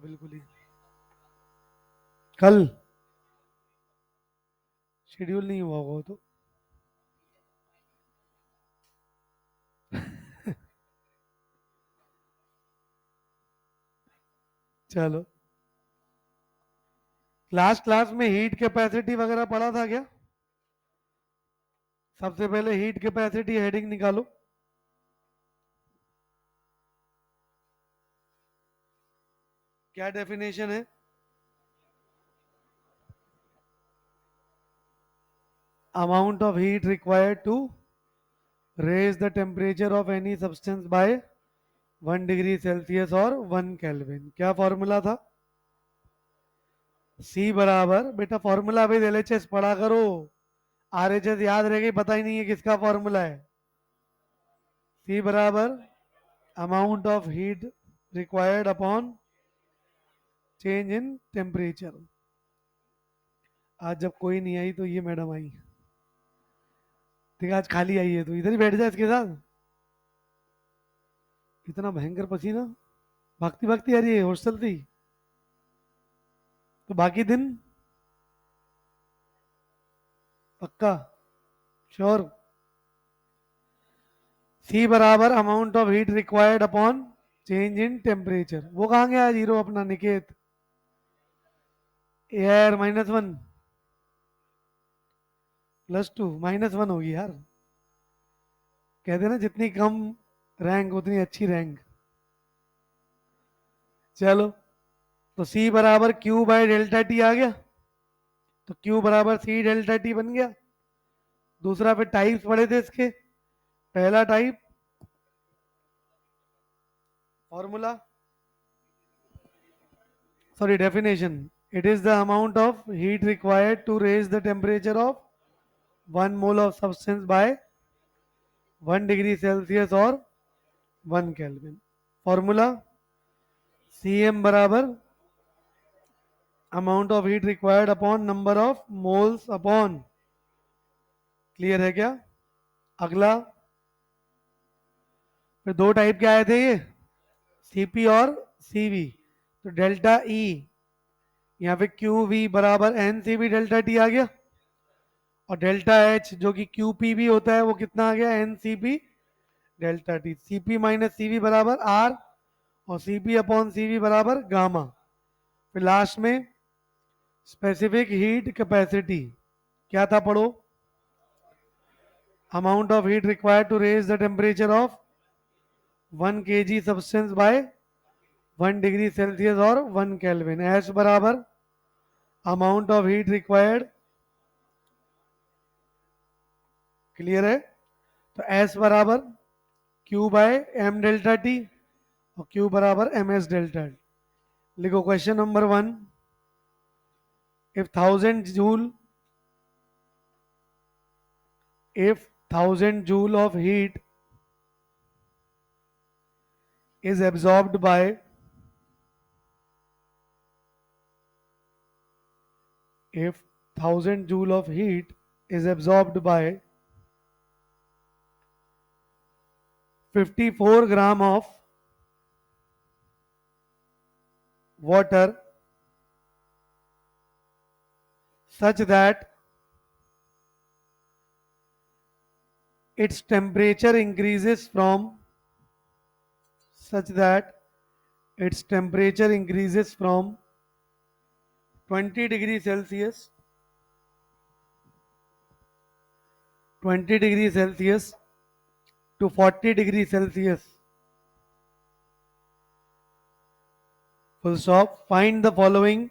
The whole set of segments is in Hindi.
बिल्कुल ही। कल शेड्यूल नहीं हुआ होगा वो तो। चलो, लास्ट क्लास में हीट कैपेसिटी वगैरह पढ़ा था क्या? सबसे पहले हीट कैपेसिटी हेडिंग निकालो। क्या डेफिनेशन है? Amount of heat required to raise the temperature of any substance by 1 degree Celsius और 1 केल्विन। क्या फॉर्मूला था? सी बराबर, बेटा फॉर्मूला भी एलएचएस पढ़ा करो। आरएचएस याद रह गई, पता ही नहीं है किसका फॉर्मूला है। सी बराबर amount of heat required upon change in temperature. आज जब कोई नहीं आई तो ये मैडम आई। ठीक है, आज खाली आई है तो इधर ही बैठ जाए इसके साथ। इतना भयंकर पसीना, भागती भागती आ रही है हॉस्टल थी। तो बाकी दिन पक्का श्योर। सी बराबर amount of heat required upon change in temperature. वो कहाँ गया जीरो अपना निकेत? एयर -1 +2 -1 होगी यार। कहते ना जितनी कम रैंक उतनी अच्छी रैंक। चलो, तो सी बराबर क्यू बाय डेल्टा टी आ गया। तो क्यू बराबर सी डेल्टा टी बन गया। दूसरा फिर टाइप्स पढ़े थे इसके। पहला type formula, sorry definition, it is the amount of heat required to raise the temperature of 1 mole of substance by 1 degree Celsius और 1 केल्विन। फॉर्मूला सी एम बराबर amount of heat required upon number of moles upon. Clear है क्या? अगला फिर दो टाइप के आए थे ये, सीपी और सीवी। तो डेल्टा ई, यहाँ पे क्यू वी बराबर N C B delta T आ गया। और डेल्टा एच जो कि क्यू पी भी होता है वो कितना आ गया? N C P delta T. C P minus C V बराबर आर और C P upon C V बराबर गामा। फिर लास्ट में स्पेसिफिक हीट कैपेसिटी क्या था पढ़ो? Amount of heat required to raise the temperature of 1 kg substance by 1 degree Celsius और 1 केल्विन। एस बराबर amount of heat required. Clear है? तो एस बराबर Q by M delta T और क्यू बराबर एम एस डेल्टा टी। लिखो question number 1। If 1000 joule, if 1000 joule of heat is absorbed by, if 1000 joule of heat is absorbed by 54 gram of water such that its temperature increases from, such that its temperature increases from 20 degree Celsius, 20 degree Celsius to 40 degree Celsius. Full stop. Find the following.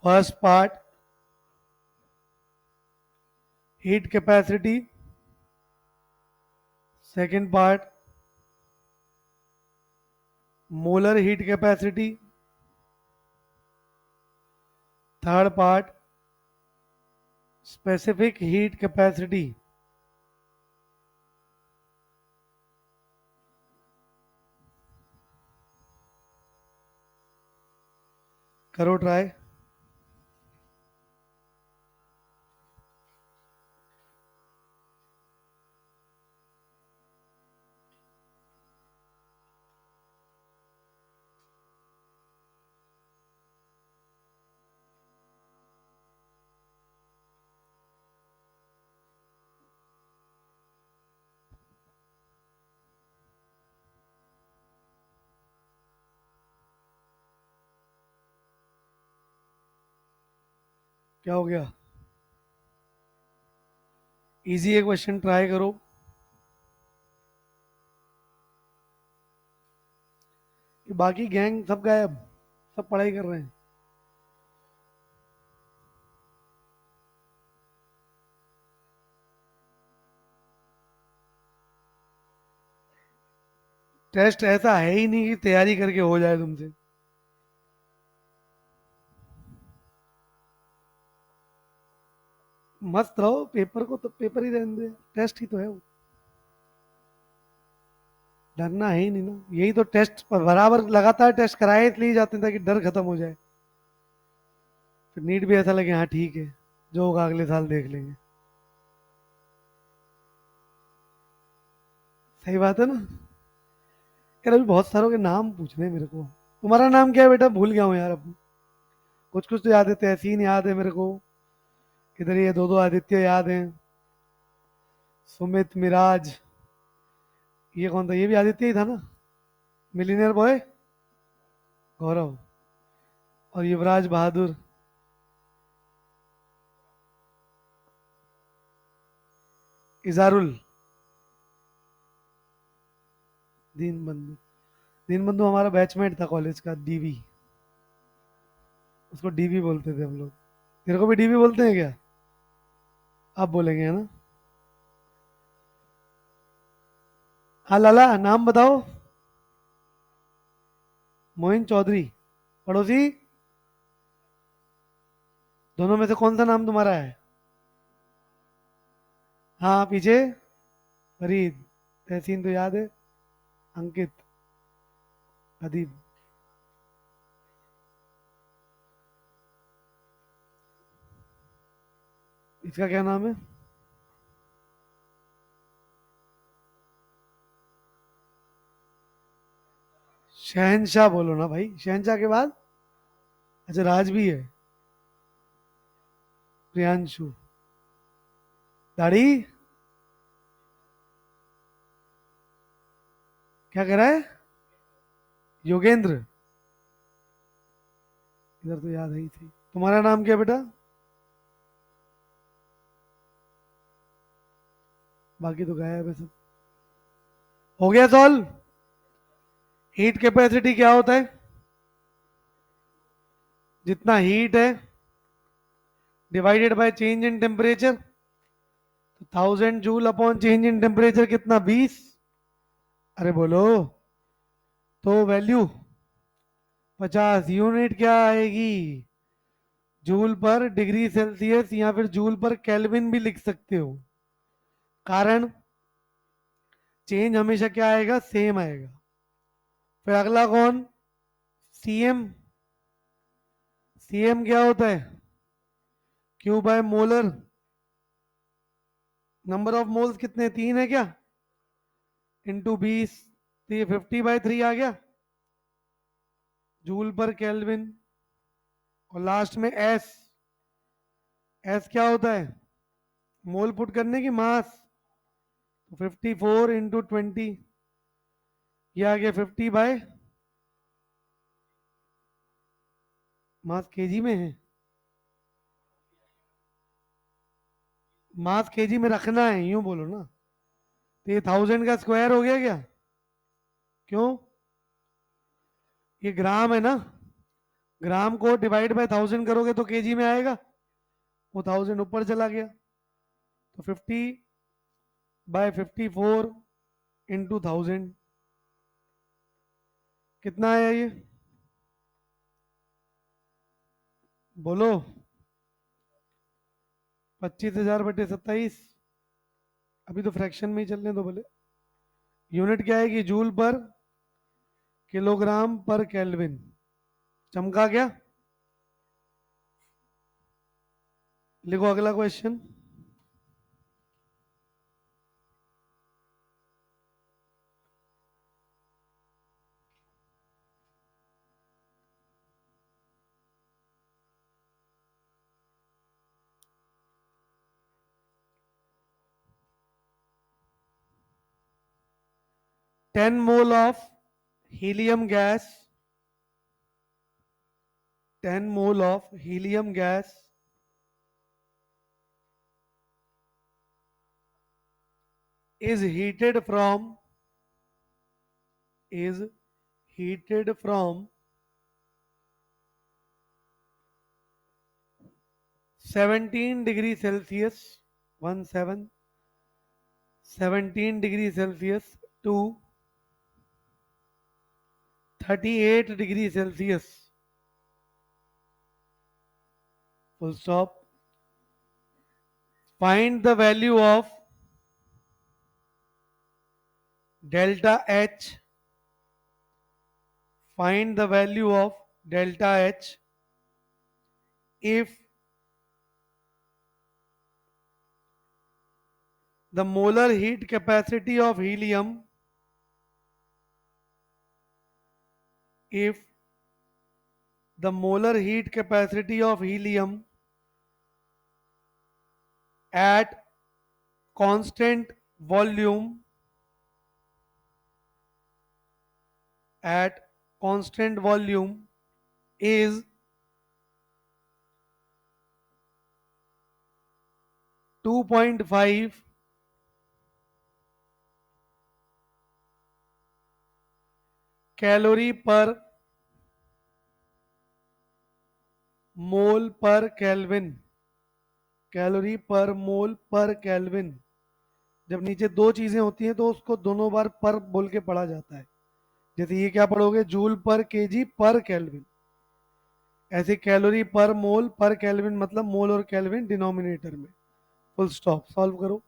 First part, heat capacity. Second part, molar heat capacity. Third part, specific heat capacity. करो ट्राई। क्या हो गया? इजी है क्वेश्चन, ट्राई करो। ये बाकी गैंग सब गायब, सब पढ़ाई कर रहे हैं। टेस्ट ऐसा है ही नहीं कि तैयारी करके हो जाए तुमसे। मस्त रहो, पेपर को तो पेपर ही रहने दे, टेस्ट ही तो है वो। डरना है ही नहीं ना, यही तो टेस्ट पर बराबर लगातार टेस्ट कराए इसलिए जाते हैं ताकि डर खत्म हो जाए। फिर नीट भी ऐसा लगे हाँ ठीक है, जो होगा अगले साल देख लेंगे। सही बात है ना। यार अभी बहुत सारों के नाम पूछने हैं मेरे को। तुम्हारा नाम क्या है बेटा? भूल गया हूँ यार अब। कुछ कुछ तो याद है, तहसीन याद है मेरे को। इधर ये दो दो आदित्य याद हैं। सुमित, मिराज, ये कौन था? ये भी आदित्य ही था ना। मिलीनियर बॉय गौरव, और युवराज बहादुर। इजारुल। दीन बंधु। दीन बंधु हमारा बैचमेट था कॉलेज का, डीवी। उसको डीवी बोलते थे हम लोग। तेरे को भी डीवी बोलते हैं क्या? आप बोलेंगे है ना। हाँ लाला, नाम बताओ। मोइन चौधरी। पड़ोसी। दोनों में से कौन सा नाम तुम्हारा है? हाँ पीछे। फरीद। तहसीन तो याद है। अंकित। अदीब। इसका क्या नाम है? शहनशाह बोलो ना भाई, शहनशाह के बाद। अच्छा राज भी है। प्रियांशु। दाढ़ी। क्या कह रहा है? योगेंद्र। इधर तो याद ही थी। तुम्हारा नाम क्या बेटा? बाकी तो गायब है सब। हो गया सॉल्व। हीट कैपेसिटी क्या होता है? जितना हीट है divided by change in temperature. तो 1000 joule upon change in temperature कितना? 20। अरे बोलो। तो वैल्यू 50। यूनिट क्या आएगी? जूल पर डिग्री सेल्सियस या फिर जूल पर केल्विन भी लिख सकते हो। कारण चेंज हमेशा क्या आएगा? सेम आएगा। फिर अगला कौन? सीएम। सीएम क्या होता है? Q by molar. Number of moles कितने? 3 है क्या? इंटू 20। तो ये 50/3 आ गया जूल पर केल्विन। और लास्ट में एस। एस क्या होता है? मोल पुट करने की मास। तो 54 × 20। ये आ गया 50/। मास केजी में है। मास केजी में रखना है, यूं बोलो ना। तो ये 1000 का स्क्वायर हो गया क्या? क्यों? ये ग्राम है ना। ग्राम को डिवाइड बाय 1000 करोगे तो केजी में आएगा। वो 1000 ऊपर चला गया। तो 50/54 × 1000 कितना आया ये? बोलो। 25,000/27। अभी तो फ्रैक्शन में ही चलने दो बोले। यूनिट क्या आएगी? जूल पर किलोग्राम पर केल्विन। चमका क्या? लिखो अगला question. Ten mole of helium gas 10 mole of helium gas is heated from 17 degree Celsius, 17 degree Celsius to 38 degree Celsius. Full stop. Find the value of delta H. Find the value of delta H if the molar heat capacity of helium, if the molar heat capacity of helium at constant volume at constant volume is 2.5 calorie per मोल पर केल्विन, कैलोरी पर मोल पर केल्विन। जब नीचे दो चीजें होती हैं तो उसको दोनों बार पर बोल के पढ़ा जाता है। जैसे ये क्या पढ़ोगे, जूल पर केजी पर केल्विन, ऐसे कैलोरी पर मोल पर केल्विन मतलब मोल और केल्विन डिनोमिनेटर में। Full stop. सॉल्व करो।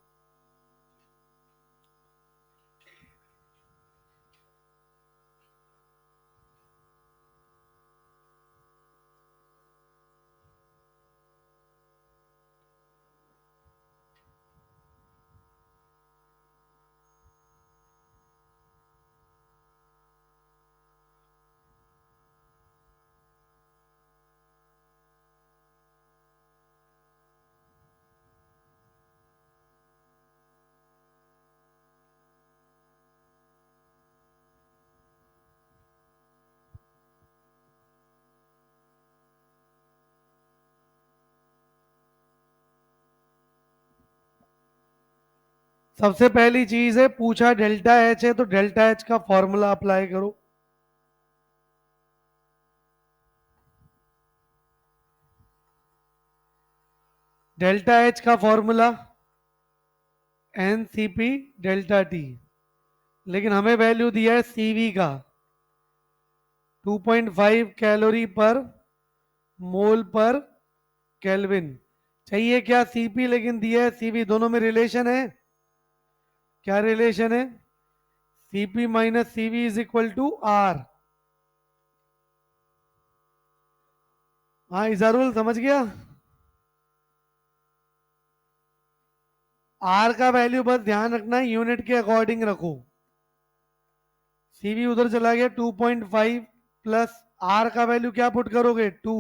सबसे पहली चीज है, पूछा डेल्टा एच है तो डेल्टा एच का फॉर्मूला अप्लाई करो। डेल्टा एच का formula N C P delta T, लेकिन हमें वैल्यू दिया है सीवी का 2.5 कैलोरी पर मोल पर केल्विन। चाहिए क्या, सीपी, लेकिन दिया है सीवी। दोनों में रिलेशन है। क्या रिलेशन है? CP minus CV is equal to R. हाँ इजारुल समझ गया। आर का वैल्यू बस ध्यान रखना है, यूनिट के अकॉर्डिंग रखो। सीवी उधर चला गया 2.5 प्लस आर का वैल्यू क्या पुट करोगे 2,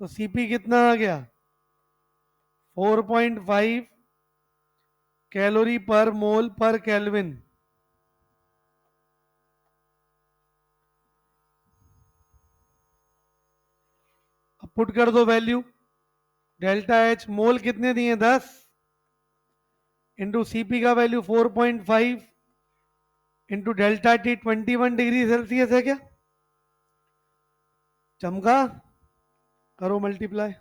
तो सीपी कितना आ गया 4.5 कैलोरी पर मोल पर केल्विन। अब पुट कर दो वैल्यू। डेल्टा एच मोल कितने दिए 10 इंटू सीपी का value 4.5 into delta T 21 degree Celsius है क्या? चमका, करो मल्टीप्लाई।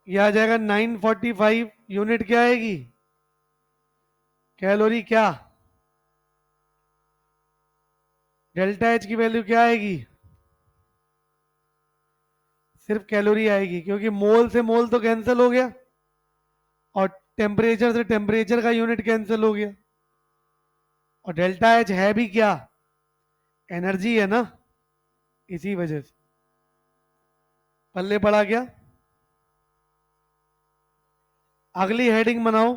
यह आ जाएगा 945 यूनिट। क्या आएगी कैलोरी, क्या डेल्टा एच की वैल्यू क्या आएगी, सिर्फ कैलोरी आएगी, क्योंकि मोल से मोल तो कैंसिल हो गया और टेम्परेचर से टेम्परेचर का यूनिट कैंसिल हो गया। और डेल्टा एच है भी क्या, एनर्जी है ना, इसी वजह से। पल्ले पड़ा क्या? अगली हेडिंग बनाओ।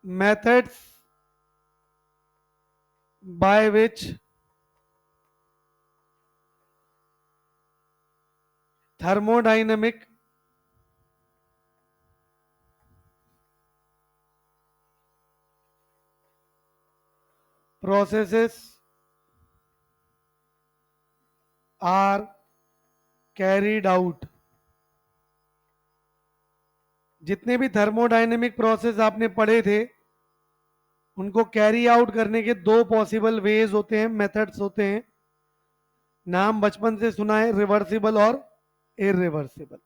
methods by which thermodynamic processes are carried out. जितने भी थर्मोडायनेमिक प्रोसेस आपने पढ़े थे उनको कैरी आउट करने के दो पॉसिबल वेज होते हैं, मेथड्स होते हैं। नाम बचपन से सुना है, रिवर्सिबल और इरिवर्सिबल।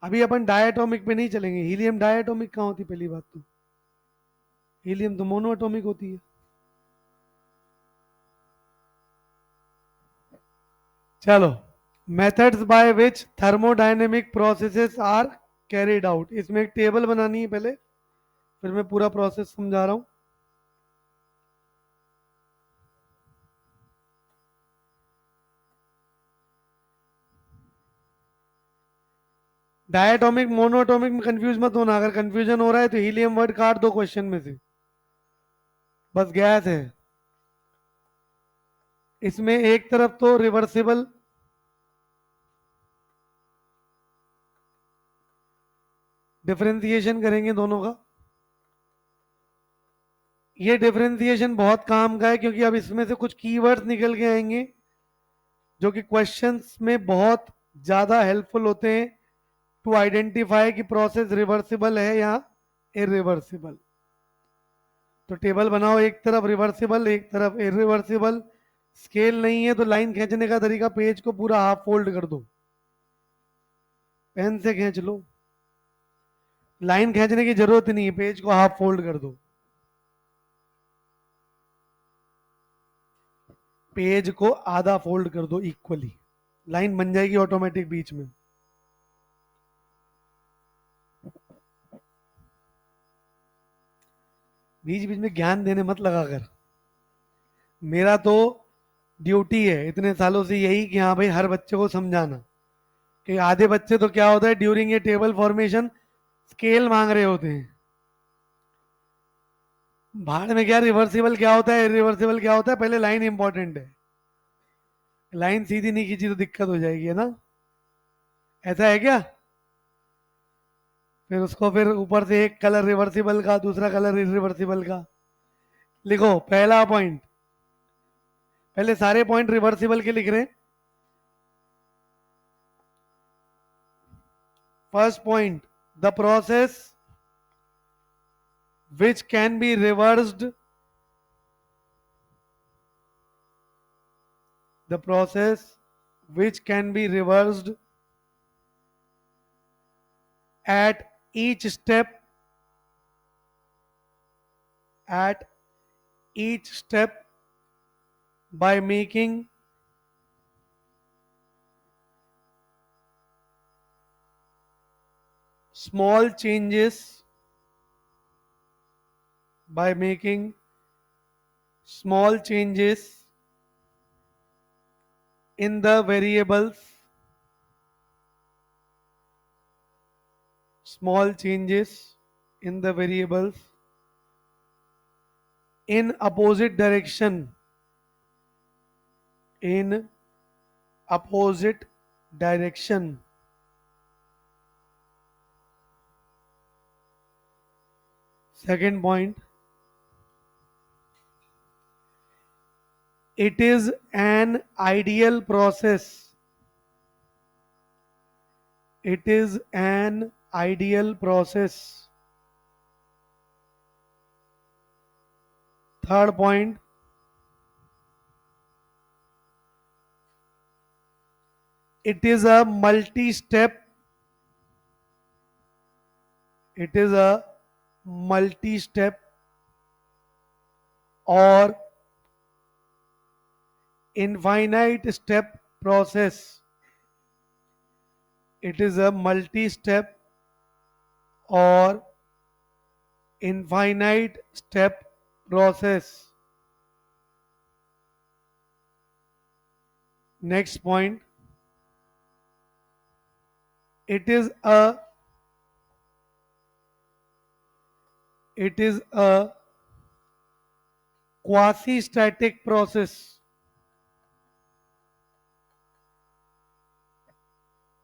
अभी अपन डायटोमिक पे नहीं चलेंगे। हीलियम डायटोमिक कहाँ होती, पहली बात तो हीलियम तो मोनोएटॉमिक होती है। चलो, methods by which thermodynamic processes are carried out. इसमें एक टेबल बनानी है पहले, फिर मैं पूरा प्रोसेस समझा रहा हूं। डायटोमिक मोनोएटॉमिक में कंफ्यूज मत होना। अगर कंफ्यूजन हो रहा है तो हीलियम वर्ड काट दो क्वेश्चन में से, बस गैस है। इसमें एक तरफ तो रिवर्सिबल, डिफरेंशिएशन करेंगे दोनों का। ये डिफरेंशिएशन बहुत काम का है क्योंकि अब इसमें से कुछ कीवर्ड्स निकल के आएंगे जो कि क्वेश्चंस में बहुत ज्यादा हेल्पफुल होते हैं टू आइडेंटिफाई कि प्रोसेस रिवर्सिबल है या इरिवर्सिबल। तो टेबल बनाओ, एक तरफ रिवर्सिबल एक तरफ इरिवर्सिबल। स्केल नहीं है तो लाइन खींचने का तरीका, पेज को पूरा हाफ फोल्ड कर दो, पेन से खींच लो। लाइन खींचने की जरूरत नहीं है, पेज को हाफ फोल्ड कर दो। पेज को आधा फोल्ड कर दो इक्वली, लाइन बन जाएगी ऑटोमेटिक बीच में। बीच बीच में ज्ञान देने मत लगा कर। मेरा तो ड्यूटी है इतने सालों से यही कि हाँ भाई हर बच्चे को समझाना। कि आधे बच्चे तो क्या होता है, ड्यूरिंग ये टेबल फॉर्मेशन स्केल मांग रहे होते हैं। भाड़ में क्या, रिवर्सिबल क्या होता है इरिवर्सिबल क्या होता है, पहले लाइन इंपॉर्टेंट है। लाइन सीधी नहीं खींची तो दिक्कत हो जाएगी, है ना। ऐसा है क्या। फिर उसको फिर ऊपर से एक कलर रिवर्सिबल का दूसरा कलर इरिवर्सिबल का लिखो। पहला पॉइंट, पहले सारे पॉइंट रिवर्सिबल के लिख रहे हैं। First point, the process which can be reversed, the process which can be reversed at each step, at each step by making small changes, by making small changes in the variables, small changes in the variables in opposite direction, in opposite direction. Second point, it is an ideal process. It is an ideal process. Third point, it is a multi-step. It is a multi-step or infinite step process. It is a multi-step or infinite step process. Next point, it is a quasi-static process.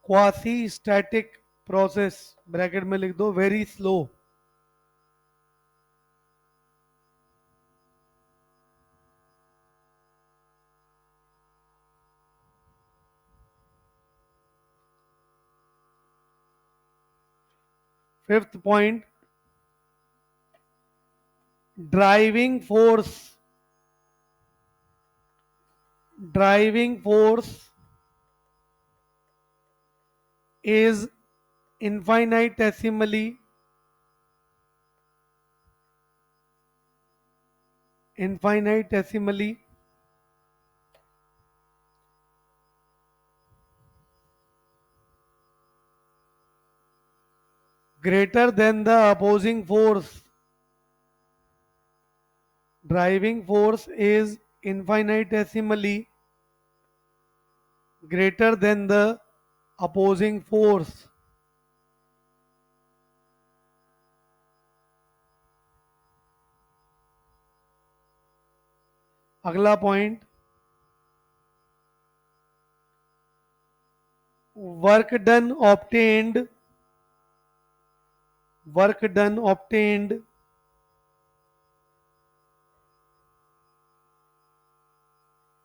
Quasi static process bracket में लिख दो very slow. Fifth point, driving force. Driving force is infinitesimally infinitesimally greater than the opposing force. Driving force is infinitesimally greater than the opposing force. अगला point, work done obtained work done obtained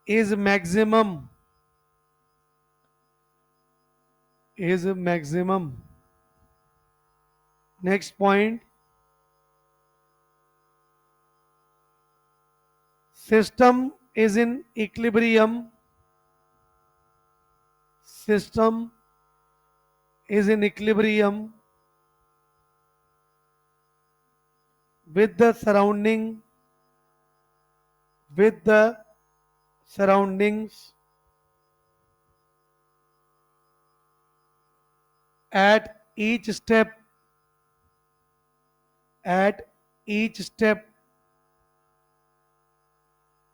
is maximum is maximum. Next point, system is in equilibrium. System is in equilibrium with the surroundings at each step. At each step.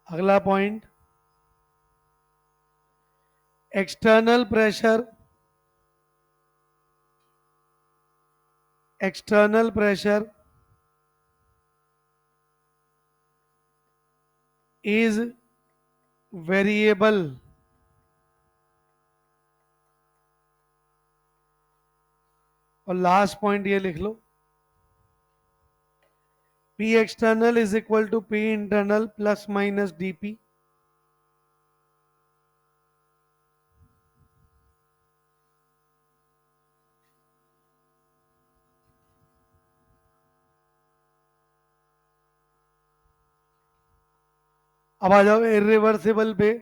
अगला point, external pressure is variable. और लास्ट पॉइंट ये लिख लो, P external is equal to P internal plus minus dP. अब आ जाओ इरिवर्सिबल पे।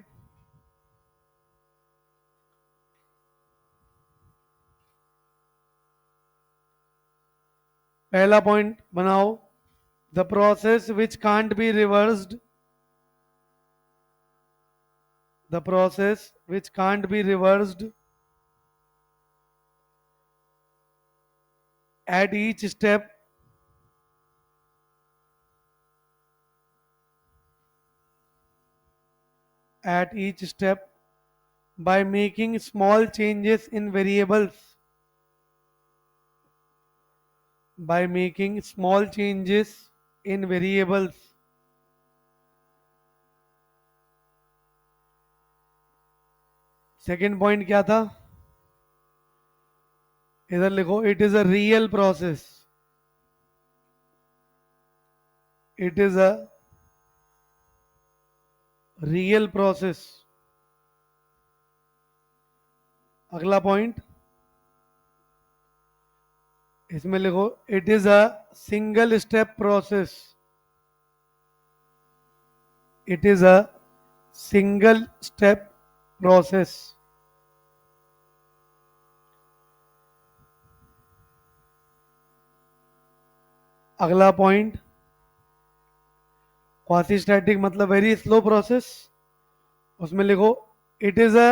पहला पॉइंट बनाओ, the process which can't be reversed at each step by making small changes in variables. Second point क्या था, इधर लिखो, it is a real process. It is a real process. अगला पॉइंट इसमें लिखो, it is a single step process. It is a single step process. अगला पॉइंट, क्वासी स्टैटिक मतलब वेरी स्लो प्रोसेस, उसमें लिखो, it is a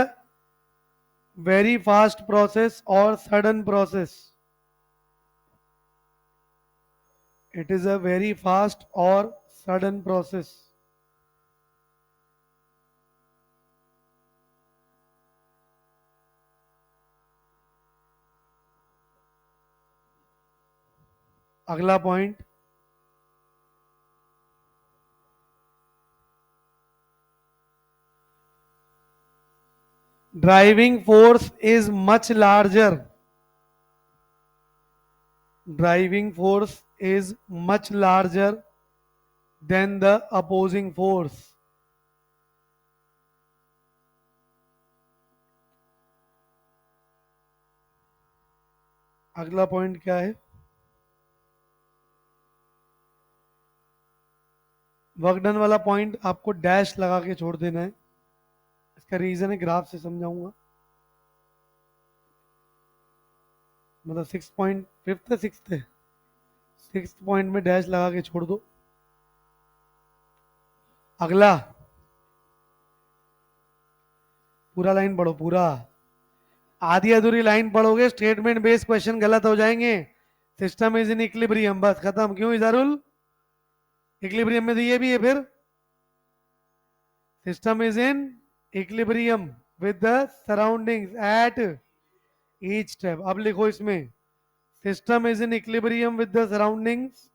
very fast process और sudden process. It is a very fast और सडन प्रोसेस। अगला point, driving force is much larger, driving force is much larger than the opposing force. अगला पॉइंट क्या है? वर्क डन वाला पॉइंट आपको डैश लगा के छोड़ देना है। इसका रीजन है ग्राफ से समझाऊंगा। मतलब 6.5 है, सिक्स पॉइंट में डैश लगा के छोड़ दो। अगला पूरा लाइन पढ़ो, पूरा। आधी अधूरी लाइन पढ़ोगे स्टेटमेंट बेस्ड क्वेश्चन गलत हो जाएंगे। सिस्टम इज इन इक्विलिब्रियम, बस खत्म। क्यों इजारुल? इक्विलिब्रियम में तो ये भी है फिर, system is in equilibrium with the surroundings at each step. अब लिखो इसमें, system is in equilibrium with the surroundings,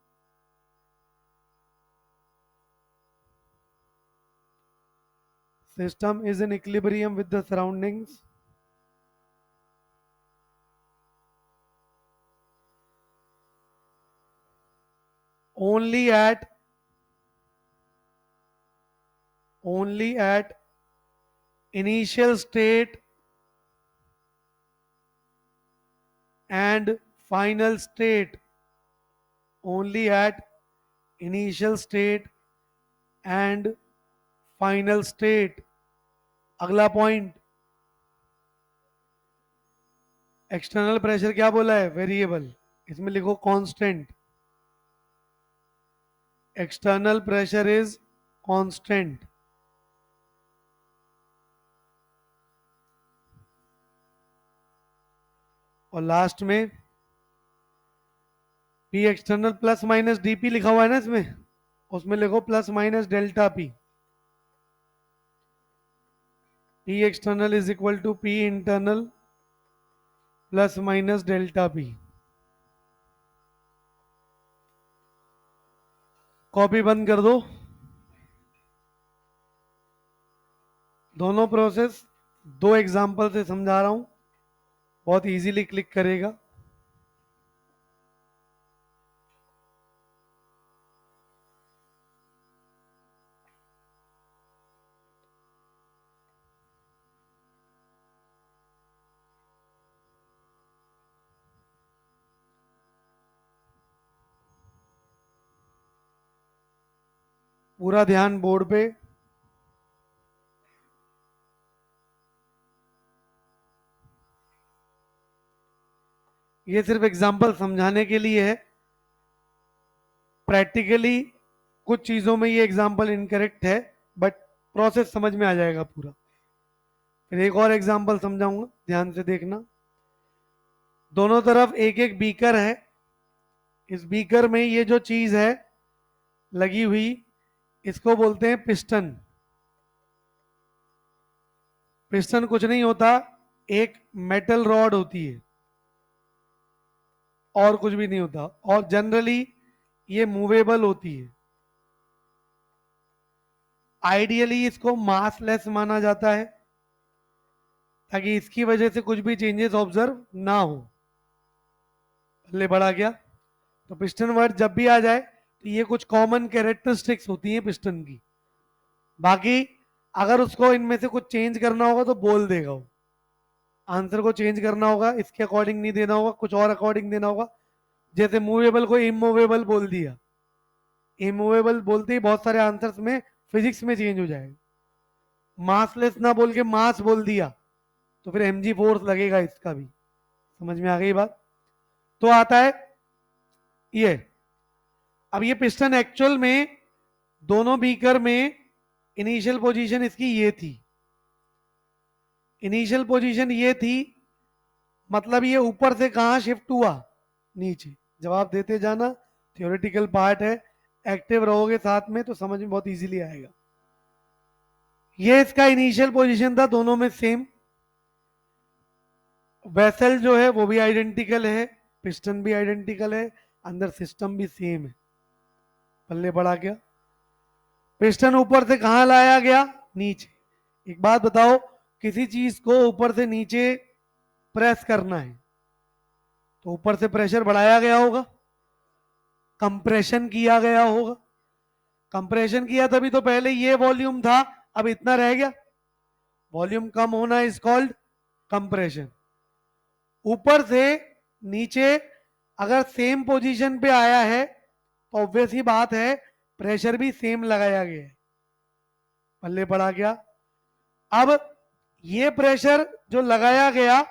system is in equilibrium with the surroundings only at initial state and final state, only at initial state and final state। अगला पॉइंट, एक्सटर्नल प्रेशर क्या बोला है? वेरिएबल। इसमें लिखो constant, external pressure is constant. और लास्ट में P external plus minus DP लिखा हुआ है ना इसमें, उसमें लिखो plus minus delta P. P external is equal to P internal plus minus delta P. Copy बंद कर दो। दोनों प्रोसेस दो एग्जांपल से समझा रहा हूं, बहुत इजीली क्लिक करेगा। पूरा ध्यान बोर्ड पे। ये सिर्फ एग्जांपल समझाने के लिए है, प्रैक्टिकली कुछ चीजों में ये एग्जांपल इनकरेक्ट है, बट प्रोसेस समझ में आ जाएगा पूरा। फिर एक और एग्जांपल समझाऊंगा, ध्यान से देखना। दोनों तरफ एक एक बीकर है, इस बीकर में ये जो चीज है लगी हुई, इसको बोलते हैं पिस्टन। पिस्टन कुछ नहीं होता, एक मेटल रॉड होती है, और कुछ भी नहीं होता। और जनरली ये मूवेबल होती है। आइडियली इसको मासलेस माना जाता है, ताकि इसकी वजह से कुछ भी चेंजेस ऑब्जर्व ना हो। पल्ले बढ़ा गया। तो पिस्टन वर्ड जब भी आ जाए तो ये कुछ कॉमन कैरेक्टरिस्टिक्स होती हैं पिस्टन की। बाकी अगर उसको इनमें से कुछ चेंज करना होगा तो बोल देगा वो। आंसर को चेंज करना होगा, इसके अकॉर्डिंग नहीं देना होगा, कुछ और अकॉर्डिंग देना होगा। जैसे मूवेबल को इमूवेबल बोल दिया, इमूवेबल बोलते ही बहुत सारे आंसर्स में फिजिक्स में चेंज हो जाएगा। मासलेस ना बोल के मास बोल दिया तो फिर mg फोर्स लगेगा इसका भी। समझ में आ गई बात? तो आता है ये। अब ये पिस्टन एक्चुअल में दोनों बीकर में इनिशियल पोजीशन इसकी ये थी, इनिशियल पोजीशन ये थी, मतलब ये ऊपर से कहां शिफ्ट हुआ? नीचे। जवाब देते जाना, थियोरेटिकल पार्ट है, एक्टिव रहोगे साथ में तो समझ में बहुत इजीली आएगा। ये इसका इनिशियल पोजीशन था, दोनों में सेम। वेसल जो है वो भी आइडेंटिकल है, पिस्टन भी आइडेंटिकल है, अंदर सिस्टम भी सेम है। पल्ले बढ़ा गया। पिस्टन ऊपर से कहां लाया गया? नीचे। एक बात बताओ, किसी चीज को ऊपर से नीचे प्रेस करना है तो ऊपर से प्रेशर बढ़ाया गया होगा, कंप्रेशन किया गया होगा। कंप्रेशन किया तभी तो पहले ये वॉल्यूम था, अब इतना रह गया। वॉल्यूम कम होना इज कॉल्ड कंप्रेशन। ऊपर से नीचे अगर सेम पोजीशन पे आया है तो ऑब्वियस ही बात है प्रेशर भी सेम लगाया गया है। पल्ले पड़ा गया। अब ये प्रेशर जो लगाया गया,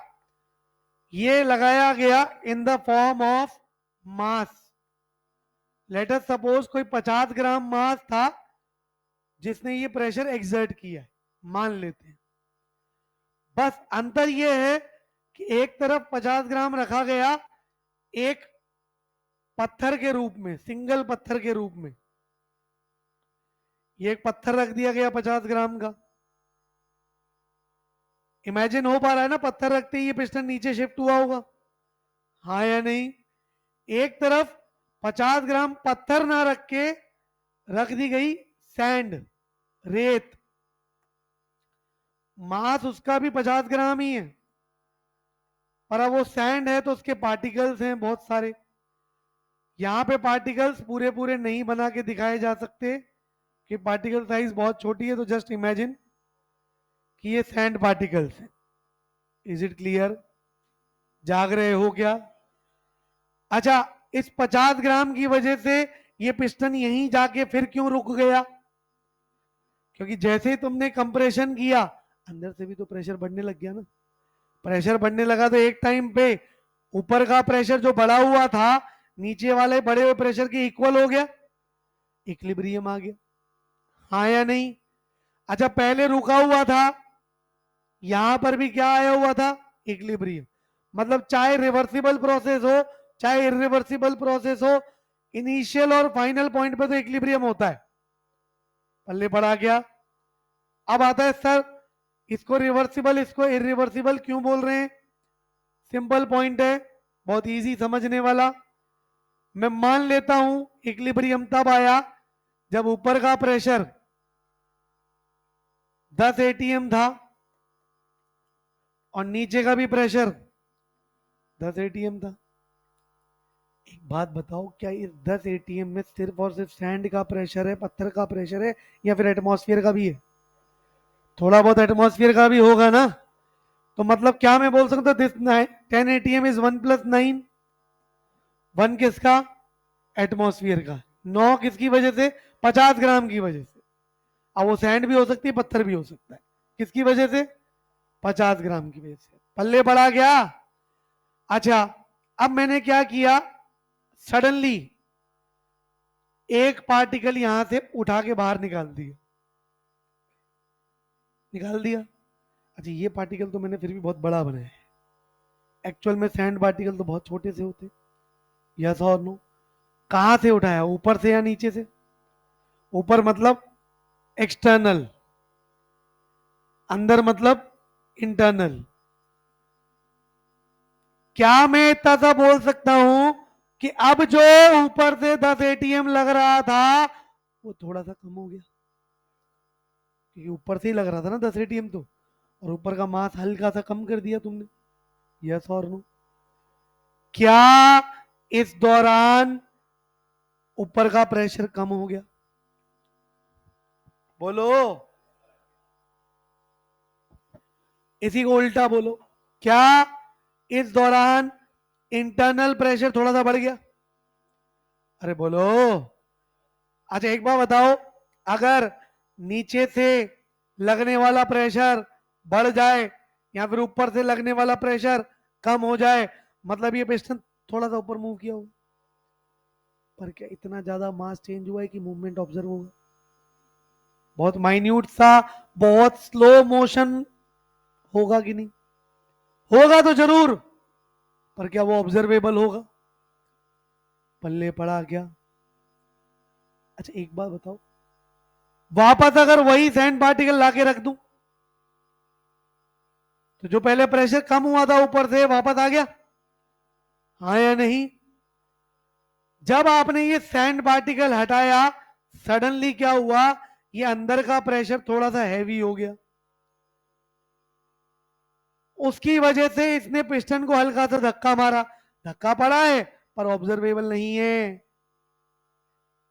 ये लगाया गया in the form of mass. Let us suppose कोई 50 ग्राम मास था जिसने ये प्रेशर एक्सर्ट किया है, मान लेते हैं। बस अंतर ये है कि एक तरफ 50 ग्राम रखा गया, एक पत्थर के रूप में, सिंगल पत्थर के रूप में। ये एक पत्थर रख दिया गया 50 ग्राम का। इमेजिन हो पा रहा है ना, पत्थर रखते ही ये पिस्टन नीचे शिफ्ट हुआ होगा, हाँ या नहीं? एक तरफ 50 ग्राम पत्थर ना रख के रख दी गई सैंड, रेत। मास उसका भी 50 ग्राम ही है, पर अब वो सैंड है तो उसके पार्टिकल्स हैं बहुत सारे। यहां पे पार्टिकल्स पूरे पूरे नहीं बना के दिखाए जा सकते कि पार्टिकल साइज बहुत छोटी है, तो जस्ट इमेजिन कि ये सैंड पार्टिकल्स हैं। Is it clear? जाग रहे हो क्या? अच्छा, इस 50 ग्राम की वजह से ये पिस्टन यहीं जाके फिर क्यों रुक गया? क्योंकि जैसे ही तुमने कंप्रेशन किया अंदर से भी तो प्रेशर बढ़ने लग गया ना। प्रेशर बढ़ने लगा तो एक टाइम पे ऊपर का प्रेशर जो बढ़ा हुआ था नीचे वाले बढ़े हुए प्रेशर के इक्वल हो गया, इक्विलिब्रियम आ गया, हाँ या नहीं? अच्छा, पहले रुका हुआ था, यहां पर भी क्या आया हुआ था? इक्विलिब्रियम। मतलब चाहे रिवर्सिबल प्रोसेस हो चाहे इरिवर्सिबल प्रोसेस हो, इनिशियल और फाइनल पॉइंट पे तो इक्विलिब्रियम होता है। पल्ले पड़ा गया। अब आता है सर इसको रिवर्सिबल इसको इरिवर्सिबल क्यों बोल रहे हैं? सिंपल पॉइंट है, बहुत इजी समझने वाला। मैं मान लेता हूं इक्विलिब्रियम तब आया जब ऊपर का प्रेशर 10 एटीएम था और नीचे का भी प्रेशर 10 एटीएम था। एक बात बताओ, क्या इस 10 एटीएम में सिर्फ और सिर्फ सैंड का प्रेशर है, पत्थर का प्रेशर है, या फिर एटमॉस्फेयर का भी है? थोड़ा बहुत एटमॉस्फेयर का भी होगा ना। तो मतलब क्या मैं बोल सकता हूं दिस 10 एटीएम इज 1 + 9। 1 किसका? एटमॉस्फेयर का। 9 किसकी वजह से? 50 ग्राम की वजह से। अब वो सैंड भी हो सकती है, पत्थर भी हो सकता है। किसकी वजह से? 50 ग्राम की वजह से। पल्ले पड़ा गया। अच्छा, अब मैंने क्या किया, सडनली एक पार्टिकल यहां से उठा के बाहर निकाल दिया। निकाल दिया। अच्छा, ये पार्टिकल तो मैंने फिर भी बहुत बड़ा बनाया है। एक्चुअल में सैंड पार्टिकल तो बहुत छोटे से होते। यस और नो? कहां से उठाया, ऊपर से या नीचे से? ऊपर मतलब एक्सटर्नल, अंदर मतलब इंटरनल। क्या मैं इतना सा बोल सकता हूं कि अब जो ऊपर से 10 एटीएम लग रहा था वो थोड़ा सा कम हो गया, क्योंकि ऊपर से ही लग रहा था ना 10 एटीएम तो, और ऊपर का मास हल्का सा कम कर दिया तुमने। यस और नो? क्या इस दौरान ऊपर का प्रेशर कम हो गया? बोलो, इसी को उल्टा बोलो। क्या इस दौरान इंटरनल प्रेशर थोड़ा सा बढ़ गया? अरे बोलो। अच्छा, एक बात बताओ, अगर नीचे से लगने वाला प्रेशर बढ़ जाए या फिर ऊपर से लगने वाला प्रेशर कम हो जाए, मतलब ये पिस्टन थोड़ा सा ऊपर मूव किया हो, पर क्या इतना ज्यादा मास चेंज हुआ है कि मूवमेंट ऑब्जर्व होगा? बहुत माइन्यूट सा, बहुत स्लो मोशन होगा कि नहीं? होगा तो जरूर, पर क्या वो ऑब्जर्वेबल होगा? पल्ले पड़ा क्या? अच्छा, एक बात बताओ, वापस अगर वही सैंड पार्टिकल लाके रख दूं तो जो पहले प्रेशर कम हुआ था ऊपर से वापस आ गया, हाँ या नहीं? जब आपने ये सैंड पार्टिकल हटाया सडनली क्या हुआ, ये अंदर का प्रेशर थोड़ा सा हैवी हो गया। उसकी वजह से इसने पिस्टन को हल्का सा धक्का मारा, धक्का पड़ा है पर ऑब्जर्वेबल नहीं है।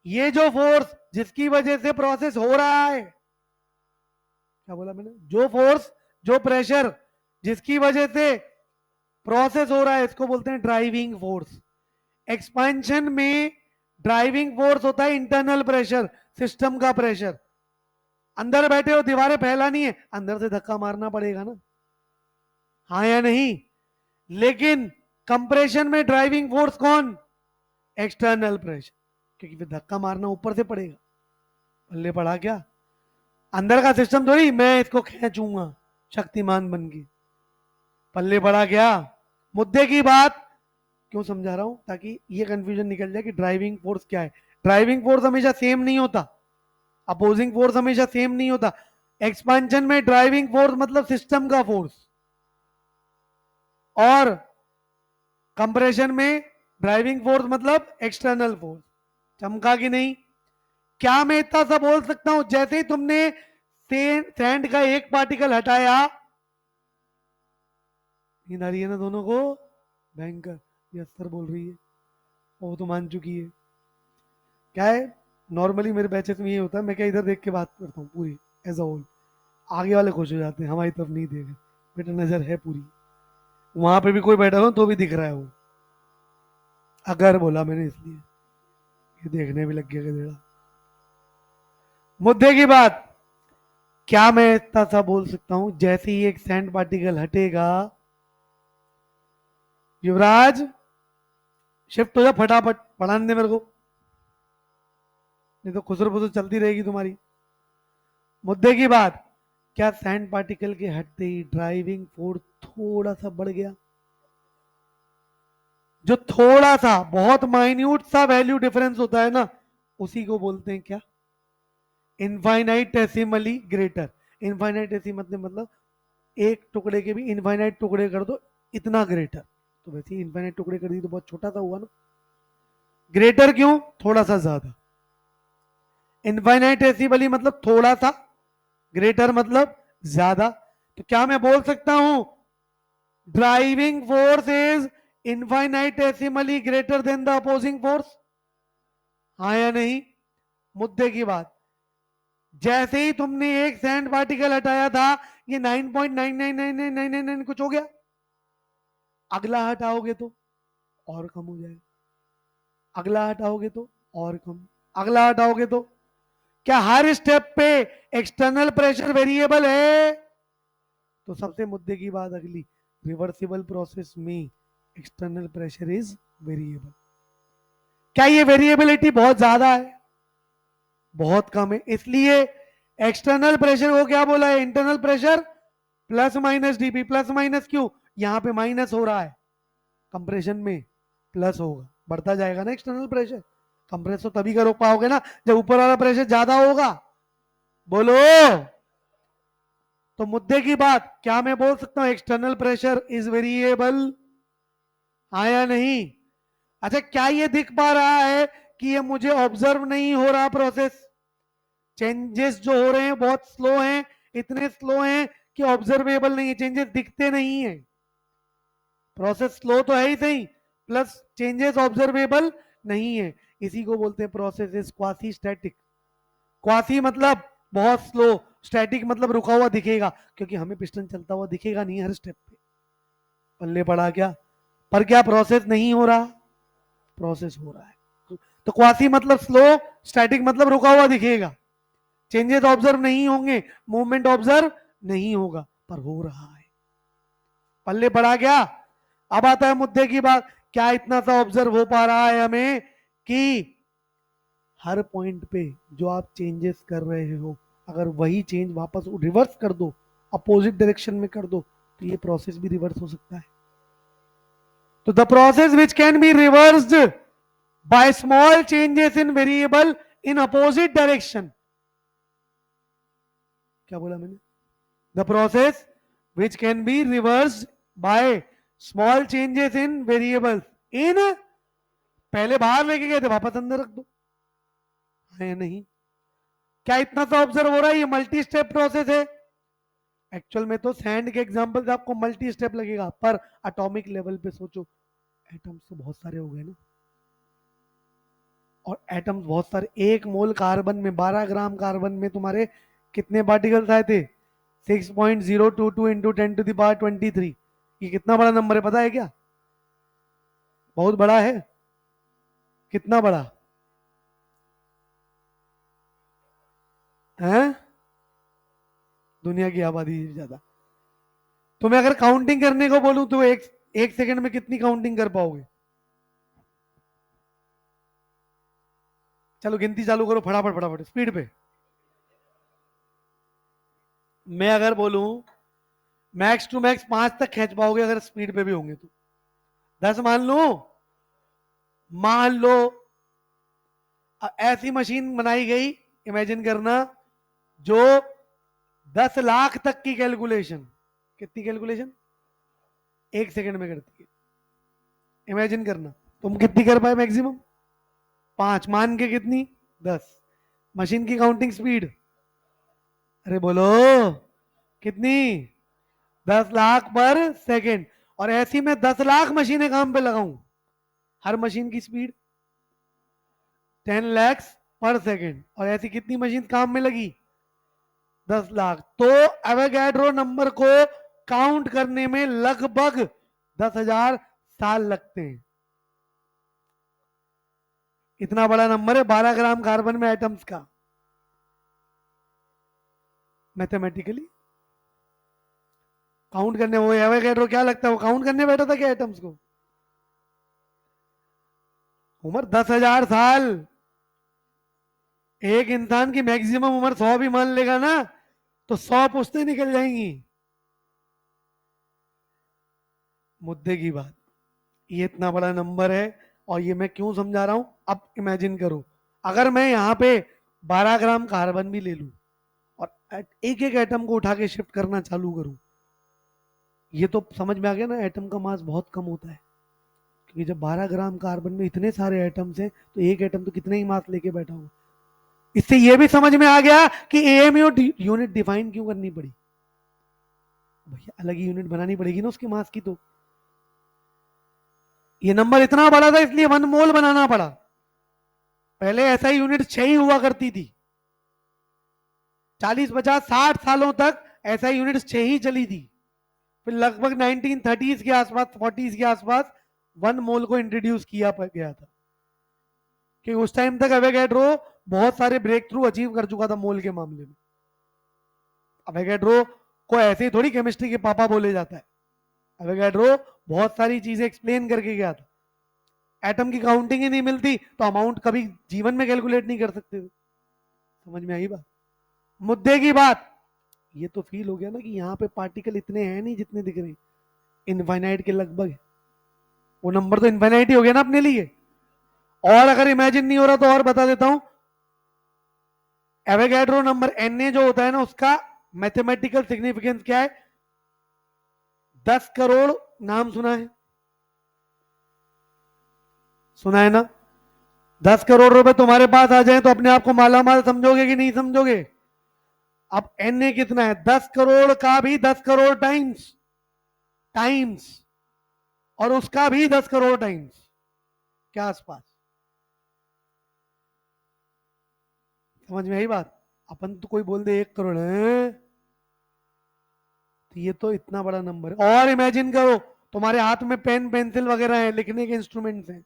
ये जो फोर्स जिसकी वजह से प्रोसेस हो रहा है, क्या बोला मैंने, जो फोर्स जो प्रेशर जिसकी वजह से प्रोसेस हो रहा है इसको बोलते हैं ड्राइविंग फोर्स। एक्सपेंशन में ड्राइविंग फोर्स होता है इंटरनल प्रेशर, सिस्टम का प्रेशर। अंदर बैठे हो, दीवारें फैलानी है, अंदर से धक्का मारना पड़ेगा ना, हाँ या नहीं। लेकिन कंप्रेशन में ड्राइविंग फोर्स कौन, एक्सटर्नल प्रेशर, क्योंकि फिर धक्का मारना ऊपर से पड़ेगा। पल्ले पड़ा क्या, अंदर का सिस्टम थोड़ी मैं इसको खींचूंगा शक्तिमान बन के। पल्ले पड़ा क्या। मुद्दे की बात क्यों समझा रहा हूं, ताकि ये कंफ्यूजन निकल जाए कि ड्राइविंग फोर्स क्या है। ड्राइविंग फोर्स हमेशा सेम नहीं होता, अपोजिंग फोर्स हमेशा सेम नहीं होता। एक्सपेंशन में ड्राइविंग फोर्स मतलब सिस्टम का फोर्स, और कंप्रेशन में ड्राइविंग फोर्स मतलब एक्सटर्नल फोर्स। चमका कि नहीं। क्या मैं इतना सा बोल सकता हूं, जैसे ही तुमने सैंड का एक पार्टिकल हटाया, नींद आ रही है ना दोनों को, भयंकर, ये सर बोल रही है, वो तो मान चुकी है। क्या है, नॉर्मली मेरे बैचेस में ये होता है, मैं क्या इधर देख के बात करता हूँ पूरी एज अ होल, आगे वाले खुश हो जाते हैं हमारी तरफ नहीं देखे, बेटा नजर है पूरी, वहां पे भी कोई बैठा हो तो भी दिख रहा है वो, अगर बोला मैंने इसलिए, ये देखने भी लग गया गधेड़ा। मुद्दे की बात, क्या मैं इतना सा बोल सकता हूं, जैसे ही एक सैंड पार्टिकल हटेगा, युवराज शिफ्ट हो जा फटाफट, पढ़ाने दे मेरे को, नहीं तो खुसर फुसर चलती रहेगी तुम्हारी। मुद्दे की बात, क्या सैंड पार्टिकल के हटते ही ड्राइविंग फोर्स थोड़ा सा बढ़ गया। जो थोड़ा सा बहुत माइन्यूट सा वैल्यू डिफरेंस होता है ना, उसी को बोलते हैं क्या, इनफाइनाइटेसिमली ग्रेटर। इनफाइनाइटेसिमल मतलब एक टुकड़े के भी इनफाइनाइट टुकड़े कर दो, इतना ग्रेटर, तो वैसे ही इनफाइनाइट टुकड़े कर दी तो बहुत छोटा सा हुआ ना, ग्रेटर क्यों, थोड़ा सा ज्यादा। इनफाइनाइटेसिमली मतलब थोड़ा सा, ग्रेटर मतलब ज्यादा। तो क्या मैं बोल सकता हूं driving force is infinitesimally greater than the opposing force, हाँ या नहीं। मुद्दे की बात, जैसे ही तुमने एक सैंड पार्टिकल हटाया था, ये 9.9999999 कुछ हो गया, अगला हटाओगे तो और कम हो जाएगा, अगला हटाओगे तो और कम, अगला हटाओगे तो, क्या हर स्टेप पे एक्सटर्नल प्रेशर वेरिएबल है। तो सबसे मुद्दे की बात अगली, रिवर्सिबल प्रोसेस में एक्सटर्नल प्रेशर इज वेरिएबल। क्या ये वेरिएबिलिटी बहुत ज्यादा है, बहुत कम है, इसलिए एक्सटर्नल प्रेशर को क्या बोला है, internal pressure plus minus DP. Plus minus क्यों, यहां पे माइनस हो रहा है, कंप्रेशन में प्लस होगा, बढ़ता जाएगा ना एक्सटर्नल प्रेशर। कंप्रेस तो तभी कर पाओगे ना जब ऊपर वाला प्रेशर ज्यादा होगा, बोलो। तो मुद्दे की बात, क्या मैं बोल सकता हूं एक्सटर्नल प्रेशर इज वेरिएबल, हाँ या नहीं। अच्छा, क्या ये दिख पा रहा है कि ये मुझे ऑब्जर्व नहीं हो रहा प्रोसेस, चेंजेस जो हो रहे हैं बहुत स्लो हैं, इतने स्लो हैं कि ऑब्जर्वेबल नहीं है, चेंजेस दिखते नहीं है। प्रोसेस स्लो तो है ही सही, प्लस चेंजेस ऑब्जर्वेबल नहीं है, इसी को बोलते हैं process is quasi static. Quasi मतलब बहुत स्लो, स्टैटिक मतलब रुका हुआ दिखेगा, क्योंकि हमें पिस्टन चलता हुआ दिखेगा नहीं हर स्टेप पे। पल्ले पड़ा क्या, पर क्या प्रोसेस नहीं हो रहा, प्रोसेस हो रहा है। तो क्वासी मतलब स्लो, स्टैटिक मतलब रुका हुआ दिखेगा, चेंजेस ऑब्जर्व नहीं होंगे, मूवमेंट ऑब्जर्व नहीं होगा, पर हो रहा है। पल्ले पड़ा क्या। अब आता है मुद्दे की बात, क्या इतना सा ऑब्जर्व हो पा रहा है हमें कि हर पॉइंट पे जो आप चेंजेस कर रहे हो, अगर वही चेंज वापस रिवर्स कर दो, अपोजिट डायरेक्शन में कर दो, तो ये प्रोसेस भी रिवर्स हो सकता है। तो the process which can be reversed by small changes in variable in opposite direction, क्या बोला मैंने, the process which can be reversed by small changes in variable in, पहले बाहर लेके गए थे वापस अंदर रख दो, है या नहीं। क्या इतना सा ऑब्जर्व हो रहा है, ये मल्टी स्टेप प्रोसेस है, एक्चुअल में तो सैंड के एग्जांपल से आपको मल्टी स्टेप लगेगा, पर एटॉमिक लेवल पे सोचो, एटम्स तो बहुत सारे हो गए ना, और एटम्स बहुत सारे। एक मोल कार्बन में, 12 ग्राम कार्बन में तुम्हारे कितने पार्टिकल्स आए थे? 6.022 इंटू 10⁻23। ये कितना बड़ा नंबर है पता है क्या? बहुत बड़ा है। कितना बड़ा है? दुनिया की आबादी से ज्यादा। तो मैं अगर काउंटिंग करने को बोलूं तो एक एक सेकंड में कितनी काउंटिंग कर पाओगे? चलो गिनती चालू करो, फटाफट फटाफट स्पीड पे। मैं अगर बोलूं मैक्स टू मैक्स 5 तक खींच पाओगे अगर स्पीड पे भी होंगे तो। 10 मान लो। मान लो ऐसी मशीन बनाई गई, इमेजिन करना, जो 10 लाख तक की कैलकुलेशन, कितनी कैलकुलेशन एक सेकंड में करती है। इमेजिन करना तुम कितनी कर पाए मैक्सिमम? 5 मान के कितनी? 10। मशीन की काउंटिंग स्पीड, अरे बोलो कितनी? 10 लाख पर सेकंड। और ऐसी में 10 लाख मशीनें काम पे लगाऊं, हर मशीन की स्पीड 10 लाख पर सेकंड, और ऐसी कितनी मशीन काम में लगी? 10 लाख। तो एवोगैड्रो नंबर को काउंट करने में लगभग 10,000 साल लगते हैं। इतना बड़ा नंबर है 12 ग्राम कार्बन में एटम्स का, मैथमेटिकली काउंट करने। वो एवोगैड्रो क्या लगता है, वो काउंट करने बैठा था क्या एटम्स को? उम्र 10,000 साल। एक इंसान की मैक्सिमम उम्र 100 भी मान लेगा ना, तो 100 पुश्तें निकल जाएंगी। मुद्दे की बात, ये इतना बड़ा नंबर है। और ये मैं क्यों समझा रहा हूं, अब इमेजिन करो, अगर मैं यहाँ पे 12 ग्राम कार्बन भी ले लूं और एक एक एटम को उठा के शिफ्ट करना चालू करूं, ये तो समझ में आ गया ना, एटम का मास बहुत कम होता है। क्योंकि जब 12 ग्राम कार्बन में इतने सारे एटम्स हैं, तो एक एटम तो कितने ही मास लेके बैठा होगा। इससे ये भी समझ में आ गया कि एएमयू यूनिट डिफाइन क्यों करनी पड़ी। भैया अलग ही यूनिट बनानी पड़ेगी ना उसके मास की। तो ये नंबर इतना बड़ा था इसलिए 1 मोल बनाना पड़ा। पहले ऐसा ही यूनिट 6 ही हुआ करती थी। 40 50 60 सालों तक ऐसा यूनिट 6 ही चली थी। फिर लगभग 1930s के आसपास, 40s के आसपास 1 मोल को इंट्रोड्यूस किया गया था। कि उस टाइम तक एवोगैड्रो बहुत सारे ब्रेक थ्रू अचीव कर चुका था मोल के मामले में। एवोगैड्रो को ऐसे ही थोड़ी केमिस्ट्री के पापा बोले जाता है। एवोगैड्रो बहुत सारी चीजें एक्सप्लेन करके गया था। एटम की काउंटिंग ही नहीं मिलती तो अमाउंट कभी जीवन में कैलकुलेट नहीं कर सकते थे। समझ में आई बात? मुद्दे की बात, ये तो फील हो गया ना कि यहाँ पे पार्टिकल इतने हैं नहीं जितने दिख रहे, इनफाइनाइट के लगभग। वो नंबर तो इनफाइनाइट ही हो गया ना अपने लिए। और अगर इमेजिन नहीं हो रहा तो और बता देता हूं, एवोगैड्रो नंबर Na जो होता है ना, उसका मैथमेटिकल सिग्निफिकेंस क्या है? 10 करोड़। नाम सुना है? सुना है ना? 10 करोड़ रुपए तुम्हारे पास आ जाए तो अपने आप को मालामाल समझोगे कि नहीं समझोगे? अब Na कितना है? 10 करोड़ का भी 10 करोड़ टाइम्स टाइम्स, और उसका भी 10 करोड़ टाइम्स, क्या आसपास। समझ में आई बात? अपन तो कोई बोल दे 1 करोड़ है, तो ये तो इतना बड़ा नंबर है। और इमेजिन करो तुम्हारे हाथ में पेन पेंसिल वगैरह है, लिखने के इंस्ट्रूमेंट्स हैं।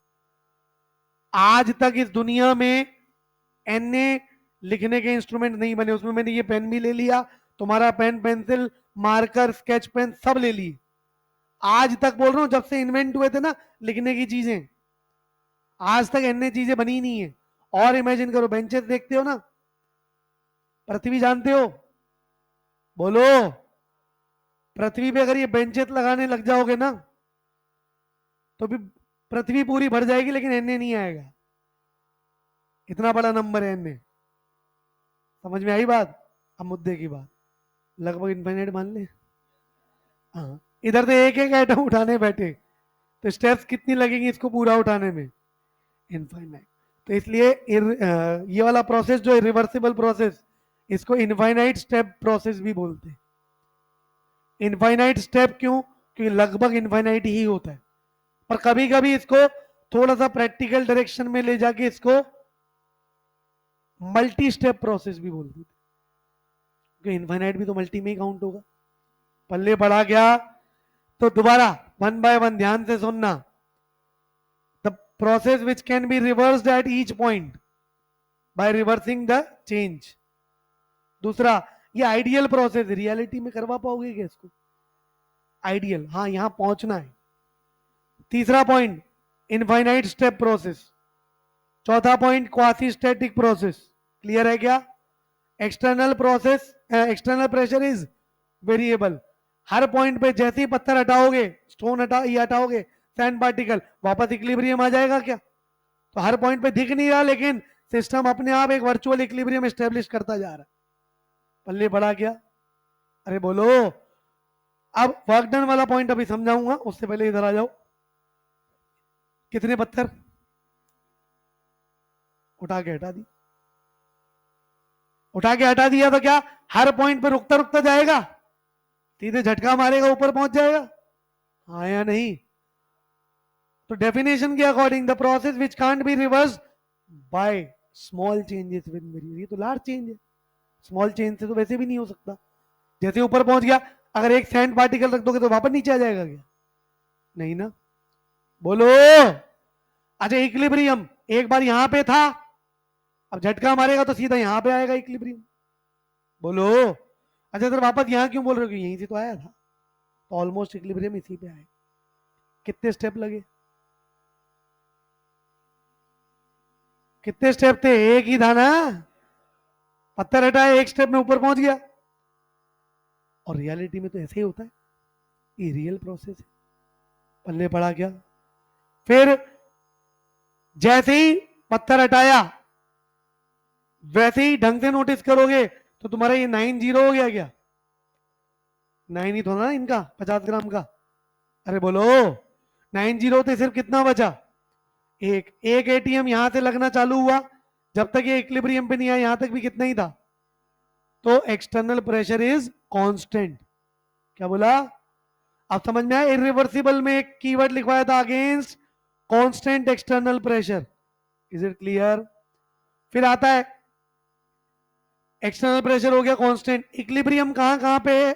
आज तक इस दुनिया में एनए लिखने के इंस्ट्रूमेंट नहीं बने। उसमें मैंने ये पेन भी ले लिया, तुम्हारा pen pencil marker sketch pen सब ले लिए। आज तक बोल रहा हूं, जब से इन्वेंट हुए थे ना लिखने की चीजें, आज तक एनए चीजें बनी नहीं है। और इमेजिन करो, बेंचेस देखते हो ना, पृथ्वी जानते हो? बोलो। पृथ्वी पे अगर ये बेंचेस लगाने लग जाओगे ना, तो भी पृथ्वी पूरी भर जाएगी लेकिन एनए नहीं आएगा। इतना बड़ा नंबर है एनए। समझ में आई बात? अब मुद्दे की बात, लगभग इनफाइनाइट मान ले। हाँ, इधर से एक एक आइटम उठाने बैठे तो स्टेप्स कितनी लगेंगी इसको पूरा उठाने में? इनफाइनाइट। तो इसलिए ये वाला प्रोसेस जो है रिवर्सिबल प्रोसेस, इसको इनफाइनाइट स्टेप प्रोसेस भी बोलते हैं। इनफाइनाइट स्टेप क्यों? क्योंकि लगभग इनफाइनाइट ही होता है, पर कभी कभी इसको थोड़ा सा प्रैक्टिकल डायरेक्शन में ले जाके इसको मल्टी स्टेप प्रोसेस भी बोल देते, क्योंकि इनफाइनाइट भी तो मल्टी में ही काउंट होगा। पल्ले पड़ा गया तो दोबारा वन बाय वन ध्यान से सुनना। The process which can be reversed at each point by reversing the change. दूसरा, ये आइडियल प्रोसेस, रियलिटी में करवा पाओगे क्या इसको? आइडियल, हाँ यहां पहुंचना है। तीसरा पॉइंट इनफाइनाइट स्टेप प्रोसेस। चौथा point quasi static process. Clear है क्या? External process, external pressure is variable. Her point पे जैसे ही पत्थर हटाओगे, स्टोन ये हटाओगे, सैंड पार्टिकल, वापस इक्विलिब्रियम आ जाएगा क्या? तो हर पॉइंट पे दिख नहीं रहा, लेकिन सिस्टम अपने आप एक वर्चुअल इक्विलिब्रियम एस्टेब्लिश करता जा रहा है। पल्ले पड़ा क्या? अरे बोलो। अब वर्क डन वाला पॉइंट अभी समझाऊंगा, उससे पहले इधर आ जाओ। कितने पत्थर उठा के हटा दी? उठा के हटा दिया तो क्या हर पॉइंट पे रुकता रुकता जाएगा? सीधे झटका मारेगा ऊपर पहुंच जाएगा? हाँ या नहीं? तो डेफिनेशन के according the process which can't be reverse by small changes with variable. ये तो लार्ज चेंज है, स्मॉल चेंज से तो वैसे भी नहीं हो सकता। जैसे ऊपर पहुंच गया, अगर एक सैंड पार्टिकल रख दोगे तो वापस नीचे आ जाएगा क्या? नहीं ना। बोलो। अच्छा इक्विलिब्रियम एक बार यहां पे था, अब झटका मारेगा तो सीधा यहां पे आएगा इक्विलिब्रियम। बोलो। अच्छा सर वापस यहां क्यों बोल रहे हो? यहीं से तो आया था, तो ऑलमोस्ट इक्विलिब्रियम इसी पे आए। कितने स्टेप लगे? कितने स्टेप थे? एक ही था ना। पत्थर हटाया, एक स्टेप में ऊपर पहुंच गया। और रियलिटी में तो ऐसे ही होता है, ये रियल प्रोसेस है। पल्ले पड़ा क्या? फिर जैसे ही पत्थर हटाया, वैसे ही ढंग से नोटिस करोगे तो तुम्हारा ये 9-0 हो गया क्या? 9 ही तो ना इनका 50 ग्राम का। अरे बोलो। 9-0 तो सिर्फ कितना बचा? एक एक एटीएम यहां से लगना चालू हुआ, जब तक ये इक्विलिब्रियम पे नहीं आया यहां तक भी कितना ही था। तो एक्सटर्नल प्रेशर इज कांस्टेंट। क्या बोला? अब समझ में आया? इरिवर्सिबल में एक कीवर्ड लिखवाया था, against constant external pressure. Is it clear? फिर आता है एक्सटर्नल प्रेशर हो गया कांस्टेंट, इक्विलिब्रियम कहां कहां पे है?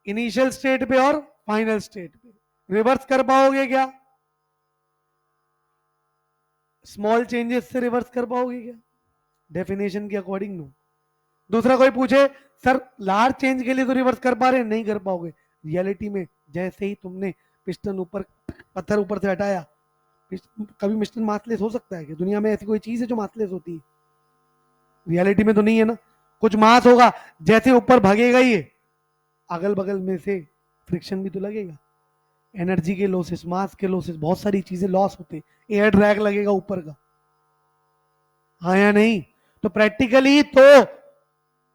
इनिशियल स्टेट पे और फाइनल स्टेट पे। रिवर्स कर पाओगे क्या? स्मॉल चेंजेस से रिवर्स कर पाओगे क्या? डेफिनेशन के अकॉर्डिंग नो। दूसरा कोई पूछे सर लार्ज चेंज के लिए तो रिवर्स कर पा रहे हैं, नहीं कर पाओगे। रियलिटी में जैसे ही तुमने पिस्टन ऊपर, पत्थर ऊपर से हटाया, कभी पिस्टन मासलेस हो सकता है कि दुनिया में ऐसी कोई चीज है जो मासलेस होती है? रियलिटी में तो नहीं है ना। कुछ मास होगा, जैसे ऊपर भागेगा ये, अगल बगल में से फ्रिक्शन भी तो लगेगा, एनर्जी के लॉसेस, मास के लॉसेस, बहुत सारी चीजें लॉस होते, एयर ड्रैग लगेगा ऊपर का। हाँ या नहीं? तो प्रैक्टिकली तो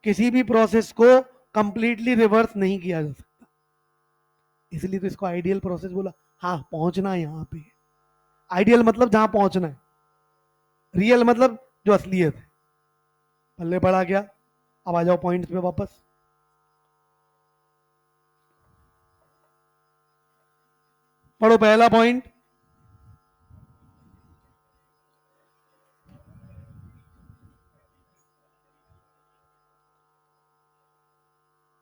किसी भी प्रोसेस को कंप्लीटली रिवर्स नहीं किया जा सकता, इसलिए तो इसको आइडियल प्रोसेस बोला। हाँ पहुंचना है यहां पे, आइडियल मतलब जहां पहुंचना है, रियल मतलब जो असलियत है। पल्ले पड़ा क्या? अब आ जाओ पॉइंट्स पे वापस। पढ़ो पहला पॉइंट।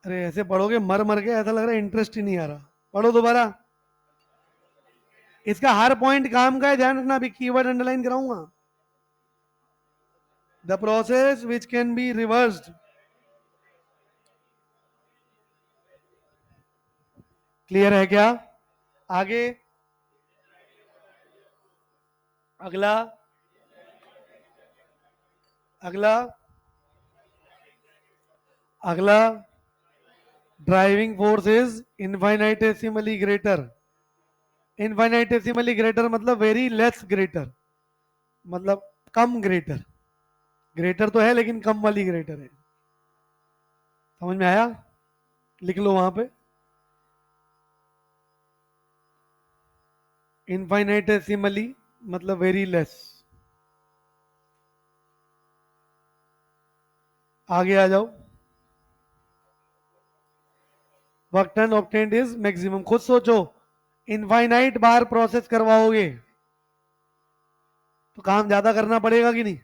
अरे ऐसे पढ़ोगे मर मर के, ऐसा लग रहा है इंटरेस्ट ही नहीं आ रहा। पढ़ो दोबारा। इसका हर पॉइंट काम का है, ध्यान रखना, अभी कीवर्ड अंडरलाइन कराऊंगा। The process which can be reversed. Clear है क्या? आगे अगला, अगला, अगला, driving force is infinitesimally greater. Infinitesimally greater मतलब वेरी लेस ग्रेटर, मतलब कम ग्रेटर। ग्रेटर तो है लेकिन कम वाली ग्रेटर है। समझ में आया? लिख लो वहां पे, इनफाइनाइटेसिमली मतलब वेरी लेस। आगे आ जाओ। Work done obtained is maximum. खुद सोचो, इनफाइनाइट बार प्रोसेस करवाओगे तो काम ज्यादा करना पड़ेगा कि नहीं।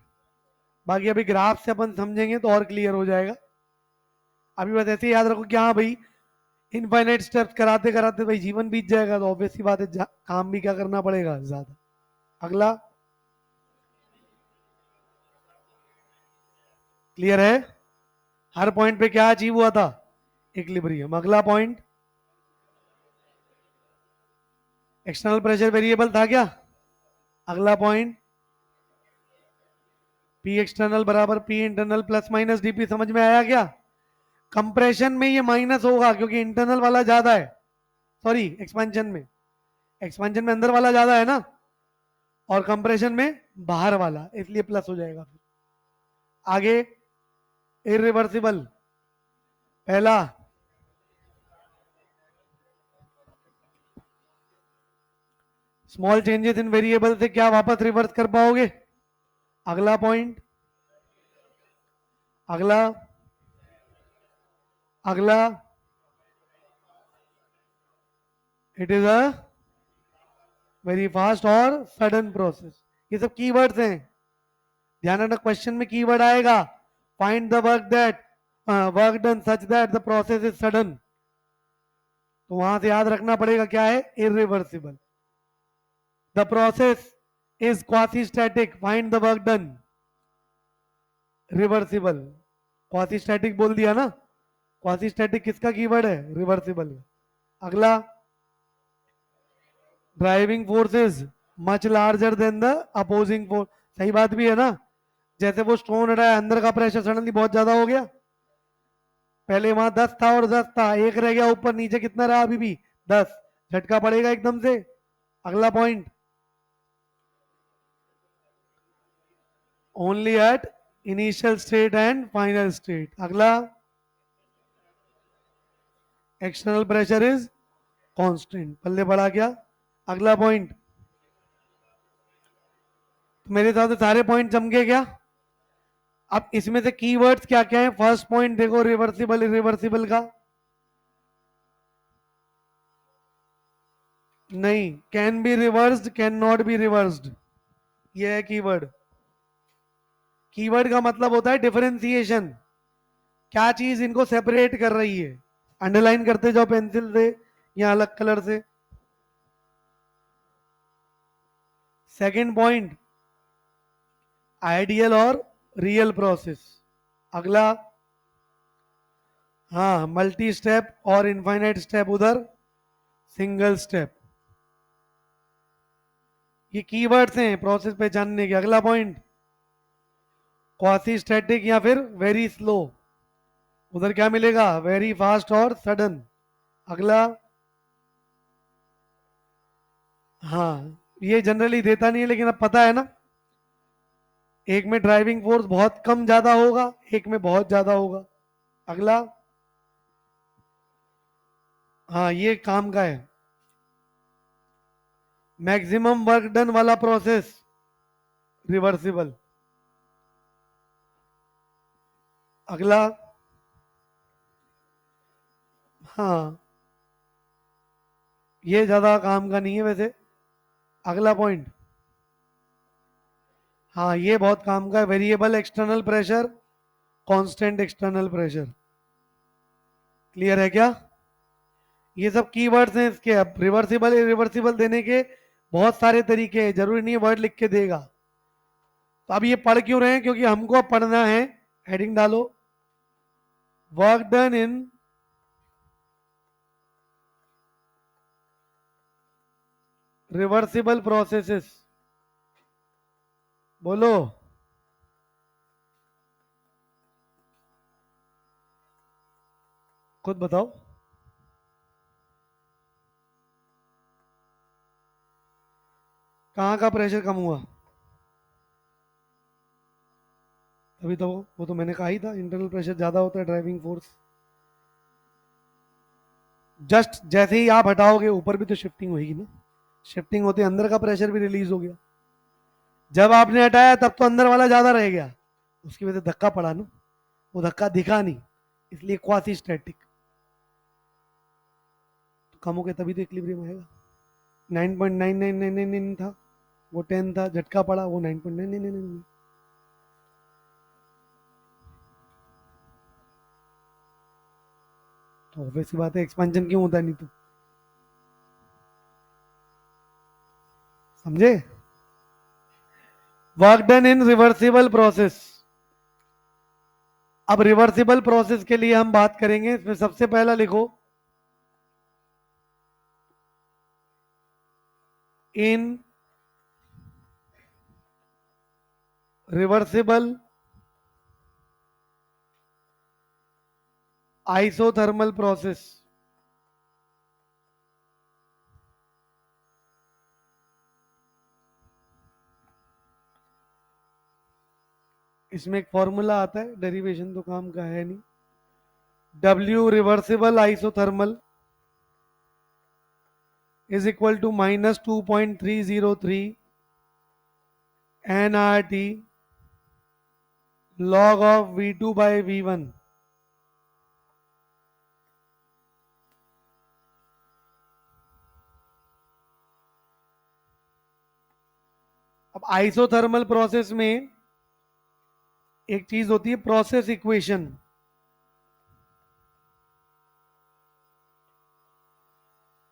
बाकी अभी ग्राफ से अपन समझेंगे तो और क्लियर हो जाएगा। अभी बस ऐसे ही याद रखो कि हाँ भाई, इनफाइनाइट स्टेप्स कराते कराते भाई जीवन बीत जाएगा, तो ऑब्वियस सी बात है काम भी क्या करना पड़ेगा ज्यादा। अगला क्लियर है। हर पॉइंट पे क्या अचीव हुआ था, इक्विलिब्रियम। अगला पॉइंट, एक्सटर्नल प्रेशर वेरिएबल था क्या। अगला पॉइंट, पी एक्सटर्नल बराबर P internal plus minus DP. समझ में आया क्या। कंप्रेशन में ये माइनस होगा क्योंकि इंटरनल वाला ज्यादा है, सॉरी एक्सपेंशन में, एक्सपेंशन में अंदर वाला ज्यादा है ना, और कंप्रेशन में बाहर वाला, इसलिए प्लस हो जाएगा। आगे इरिवर्सिबल, पहला स्मॉल चेंजेस इन वेरिएबल से क्या वापस रिवर्स कर पाओगे। अगला पॉइंट, अगला अगला it is a very fast और सडन प्रोसेस। ये सब कीवर्ड्स हैं, ध्यान रखना क्वेश्चन में कीवर्ड आएगा। Find the work done such that the process is sudden, तो वहां से याद रखना पड़ेगा क्या है, irreversible. The process is quasi static, find the work done, reversible. Quasi static बोल दिया ना, क्वासी स्टैटिक किसका कीवर्ड है, रिवर्सिबल। अगला, driving force is much larger than the opposing force. सही बात भी है ना, जैसे वो स्टोन हटाया अंदर का प्रेशर सडनली बहुत ज्यादा हो गया। पहले वहां 10 था और 10 था, एक रह गया ऊपर, नीचे कितना रहा अभी भी 10, झटका पड़ेगा एकदम से। अगला point, only at initial state and final state. अगला, एक्सटर्नल प्रेशर इज कांस्टेंट, पल्ले बढ़ा क्या। अगला पॉइंट, तो मेरे हिसाब से सारे पॉइंट जम गए क्या। अब इसमें से कीवर्ड्स क्या क्या है। फर्स्ट पॉइंट देखो, रिवर्सिबल इरिवर्सिबल का, नहीं, can be reversed can not be reversed, ये है कीवर्ड। कीवर्ड का मतलब होता है डिफरेंशिएशन, क्या चीज इनको सेपरेट कर रही है। अंडरलाइन करते जाओ पेंसिल से या अलग कलर से। सेकंड पॉइंट, आइडियल और रियल प्रोसेस। अगला, हाँ, मल्टी स्टेप और इनफाइनाइट स्टेप, उधर सिंगल स्टेप। ये कीवर्ड्स हैं प्रोसेस पहचानने के। अगला पॉइंट, क्वासी स्टैटिक या फिर वेरी स्लो, उधर क्या मिलेगा, वेरी फास्ट और सडन। अगला, हाँ, ये जनरली देता नहीं है लेकिन अब पता है ना, एक में ड्राइविंग फोर्स बहुत कम ज्यादा होगा, एक में बहुत ज्यादा होगा। अगला, हाँ, ये काम का है, मैक्सिमम वर्क डन वाला प्रोसेस रिवर्सिबल। अगला, हाँ, ये ज्यादा काम का नहीं है वैसे। अगला पॉइंट, हाँ, ये बहुत काम का है, variable external pressure, constant external pressure. Clear है क्या। ये सब कीवर्ड्स हैं इसके। अब रिवर्सिबल इरिवर्सिबल देने के बहुत सारे तरीके हैं, जरूरी नहीं है वर्ड लिख के देगा। तो अब ये पढ़ क्यों रहे हैं, क्योंकि हमको अब पढ़ना है। हेडिंग डालो, work done in reversible processes. बोलो, खुद बताओ। कहाँ का प्रेशर कम हुआ, अभी तो वो तो मैंने कहा ही था, इंटरनल प्रेशर ज्यादा होता है, ड्राइविंग फोर्स। जस्ट जैसे ही आप हटाओगे ऊपर भी तो शिफ्टिंग होगी ना, शिफ्टिंग होते अंदर का प्रेशर भी रिलीज हो गया। जब आपने हटाया तब तो अंदर वाला ज्यादा रह गया, उसकी वजह से धक्का पड़ा ना, वो धक्का दिखा नहीं, इसलिए क्वासी स्टैटिक। कम हो गया तभी तो इक्विलिब्रियम आएगा। 9.9999 था, वो 10 था, झटका पड़ा, वो 9.9999। तो वैसी बात है, एक्सपेंशन क्यों होता है नहीं तो, समझे? Work done in reversible process. अब रिवर्सिबल प्रोसेस के लिए हम बात करेंगे, इसमें सबसे पहला लिखो इन रिवर्सिबल आइसोथर्मल प्रोसेस, इसमें एक फॉर्मूला आता है, डेरिवेशन तो काम का है नहीं। W reversible isothermal is equal to minus 2.303 nRT log of V2 by V1। अब आइसोथर्मल प्रोसेस में एक चीज होती है process equation.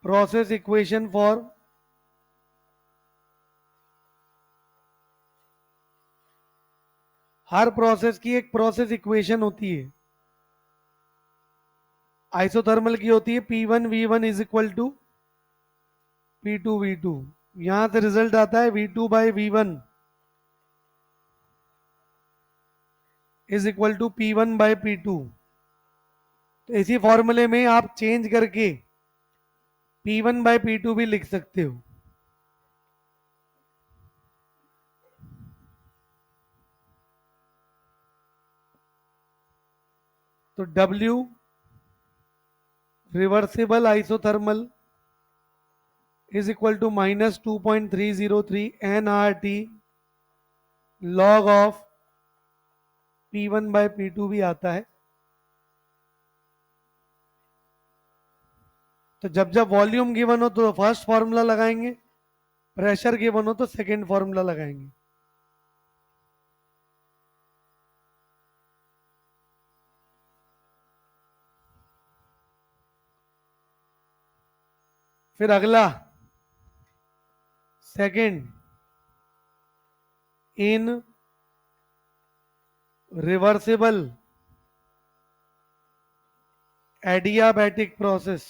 Process equation for her process की एक प्रोसेस इक्वेशन होती है। आइसोथर्मल की होती है P1V1 is equal to P2V2। यहां से रिजल्ट आता है V2 by V1 is equal to P1 by P2। तो इसी फॉर्मूले में आप चेंज करके P1 बाई P2 भी लिख सकते हो। तो W reversible isothermal is equal to minus 2.303 nRT log of P1 by P2 भी आता है। तो जब जब वॉल्यूम गिवन हो तो फर्स्ट फॉर्मूला लगाएंगे, प्रेशर गिवन हो तो सेकेंड फॉर्मूला लगाएंगे। फिर अगला second in reversible adiabatic process.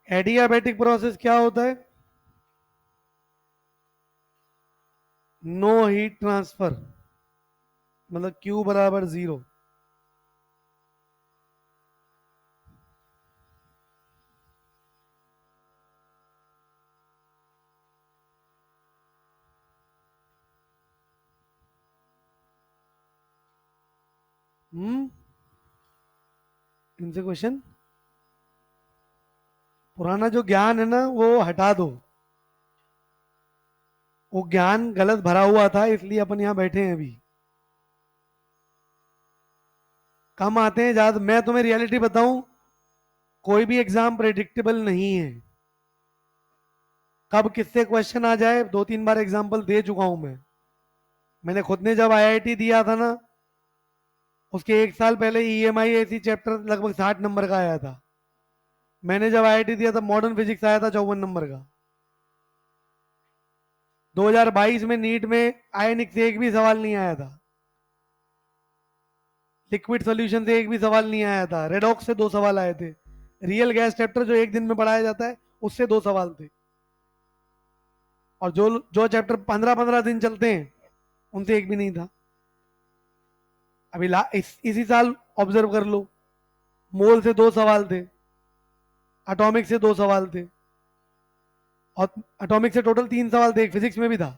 Adiabatic process क्या होता है? नो हीट ट्रांसफर, मतलब Q बराबर 0। इनसे क्वेश्चन, पुराना जो ज्ञान है ना वो हटा दो, वो ज्ञान गलत भरा हुआ था इसलिए अपन यहां बैठे हैं अभी। कम आते हैं ज्यादा। मैं तुम्हें रियलिटी बताऊं, कोई भी एग्जाम प्रेडिक्टेबल नहीं है। कब किससे क्वेश्चन आ जाए, 2-3 बार एग्जाम्पल दे चुका हूं मैं। मैंने खुद ने जब आईआईटी दिया था ना, उसके 1 साल पहले EMI चैप्टर लगभग 60 नंबर का आया था। मैंने जब आईआईटी दिया था मॉडर्न फिजिक्स आया था 54 नंबर का। 2022 में नीट में आयनिक से एक भी सवाल नहीं आया था। लिक्विड सॉल्यूशन से एक भी सवाल नहीं आया था। रेडॉक्स से 2 सवाल आए थे। रियल गैस चैप्टर जो एक दिन में पढ़ाया जाता है उससे 2 सवाल थे। और जो जो चैप्टर 15-15 दिन चलते हैं उनसे एक भी नहीं था। अभी इसी साल ऑब्जर्व कर लो, मोल से 2 सवाल थे, एटॉमिक से 2 सवाल थे, और एटॉमिक से टोटल 3 सवाल थे, एक फिजिक्स में भी था।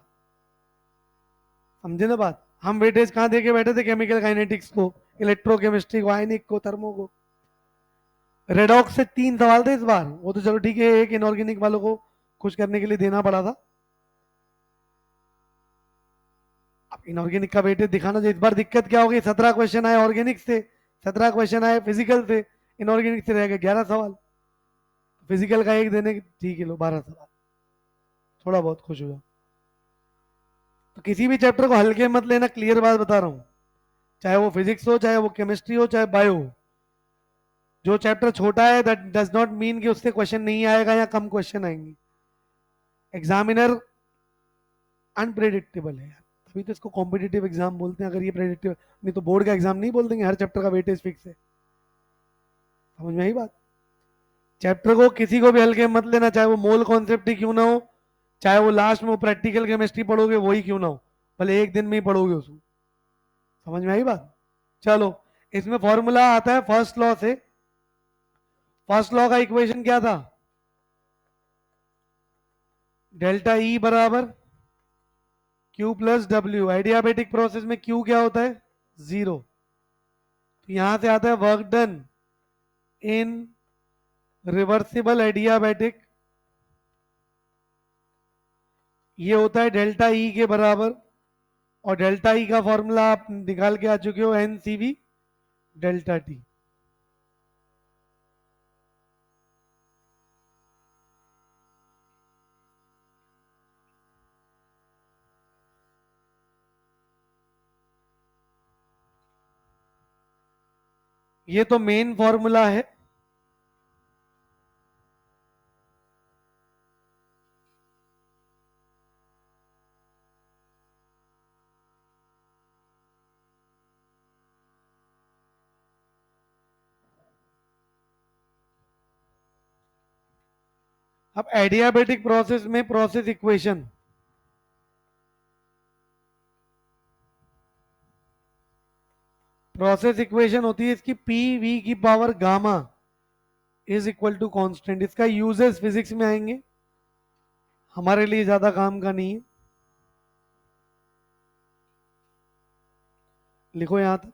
समझे ना बात? हम वेटेज कहाँ देके बैठे थे? केमिकल काइनेटिक्स को, इलेक्ट्रोकेमिस्ट्री को, आयनिक को, थर्मो को। रेडॉक्स से 3 सवाल थे इस बार। वो तो चलो ठीक है, एक इनऑर्गेनिक वालों को खुश करने के लिए देना पड़ा था। अब इनऑर्गेनिक का वेटेज दिखाना चाहिए। इस बार दिक्कत क्या होगी, 17 क्वेश्चन आए ऑर्गेनिक से, 17 क्वेश्चन आए फिजिकल से, इनऑर्गेनिक से रह गए 11 सवाल, फिजिकल का एक देने, ठीक है लो 12 सवाल, थोड़ा बहुत खुश हो जाओ। तो किसी भी चैप्टर को हल्के मत लेना, क्लियर बात बता रहा हूँ, चाहे वो फिजिक्स हो, चाहे वो केमिस्ट्री हो, चाहे बायो हो। जो चैप्टर छोटा है दैट डज नॉट मीन कि उससे क्वेश्चन नहीं आएगा या कम क्वेश्चन आएंगे। एग्जामिनर अनप्रेडिक्टेबल है यार, तभी तो इसको कॉम्पिटिटिव एग्जाम बोलते हैं। अगर ये प्रेडिक्टिव, नहीं तो बोर्ड का एग्जाम नहीं बोल देंगे हर चैप्टर का वेटेज फिक्स है। समझ में आई बात? चैप्टर को किसी को भी हल्के मत लेना, चाहे वो मोल कॉन्सेप्ट ही क्यों ना हो, चाहे वो लास्ट में वो प्रैक्टिकल केमिस्ट्री पढ़ोगे वही क्यों ना हो, भले एक दिन में ही पढ़ोगे उसको। समझ में आई बात? चलो, इसमें फॉर्मूला आता है फर्स्ट लॉ से। फर्स्ट लॉ का इक्वेशन क्या था? डेल्टा ई बराबर क्यू प्लस डब्ल्यू। आइडियाबैटिक प्रोसेस में क्यू क्या होता है? जीरो। तो यहां से आता है work done in reversible adiabatic, ये होता है डेल्टा ई के बराबर। और डेल्टा ई का फॉर्मूला आप निकाल के आ चुके हो, N C V delta T. ये तो मेन फॉर्मूला है। अब एडियाबैटिक प्रोसेस में प्रोसेस इक्वेशन, प्रोसेस इक्वेशन होती है इसकी पी वी की power gamma is equal to constant. इसका यूजेस फिजिक्स में आएंगे, हमारे लिए ज्यादा काम का नहीं है। लिखो यहां तक।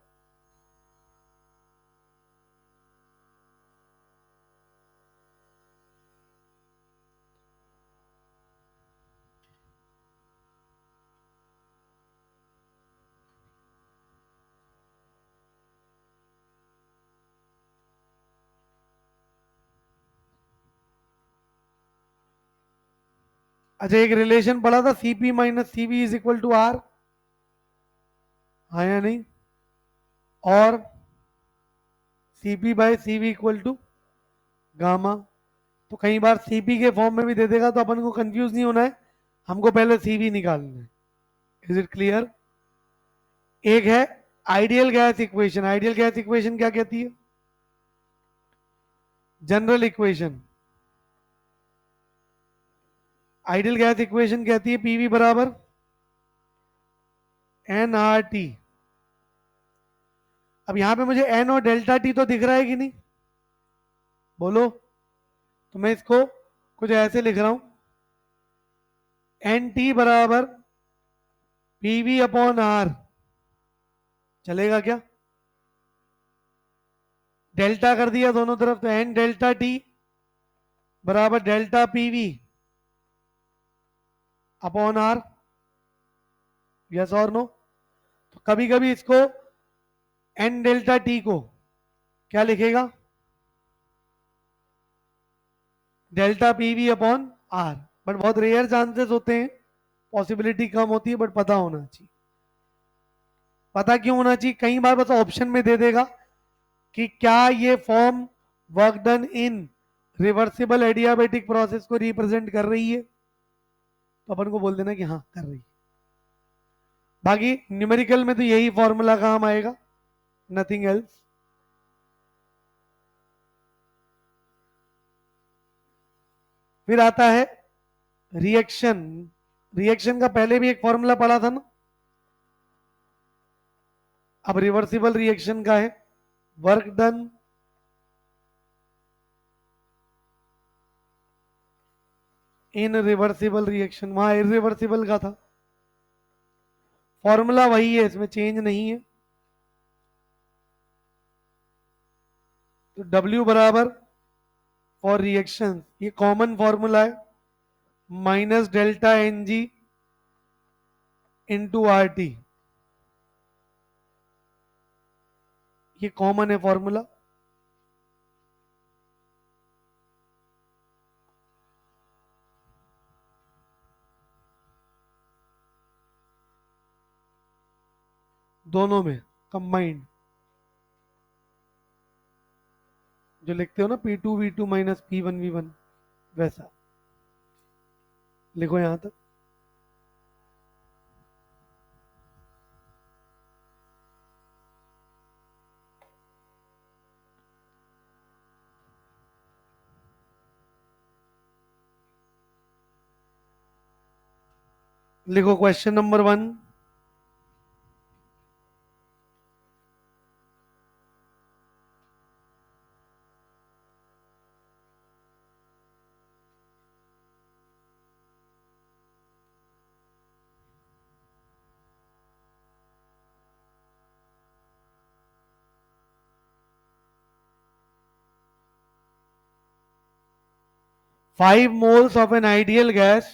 अच्छा, एक रिलेशन पढ़ा था CP minus CV is equal to R, हाँ या नहीं? और CP by CV equal to gamma. तो कई बार सीपी के फॉर्म में भी दे देगा, तो अपन को कंफ्यूज नहीं होना है, हमको पहले सीवी निकालना है। Is it clear? एक है ideal gas equation. Ideal gas equation क्या कहती है? General equation. Ideal gas equation कहती है पीवी बराबर एन आर टी। अब यहां पे मुझे एन और डेल्टा टी तो दिख रहा है कि नहीं? बोलो। तो मैं इसको कुछ ऐसे लिख रहा हूं, एन टी बराबर पीवी अपॉन आर। चलेगा क्या? डेल्टा कर दिया दोनों तरफ, तो एन डेल्टा टी बराबर delta PV upon R. Yes और नो? तो कभी कभी इसको एन डेल्टा टी को क्या लिखेगा? Delta PV upon R. But बहुत रेयर चांसेस होते हैं, पॉसिबिलिटी कम होती है, बट पता होना चाहिए। पता क्यों होना चाहिए? कई बार बस ऑप्शन में दे देगा कि क्या ये form work done in reversible adiabatic process को रिप्रेजेंट कर रही है, तो अपन को बोल देना कि हाँ कर रही है। बाकी न्यूमेरिकल में तो यही फॉर्मूला काम आएगा, नथिंग एल्स। फिर आता है रिएक्शन। रिएक्शन का पहले भी एक फॉर्मूला पढ़ा था ना, अब रिवर्सिबल रिएक्शन का है work done in reversible reaction. वहां इरिवर्सिबल का था, फॉर्मूला वही है, इसमें चेंज नहीं है। तो W बराबर फॉर रिएक्शन, ये कॉमन फॉर्मूला है, minus delta N G into R T, ये कॉमन है फॉर्मूला। दोनों में कंबाइंड, जो लिखते हो ना P2V2 माइनस P1V1, वैसा लिखो यहां तक। लिखो question number 1। Five moles of an ideal gas,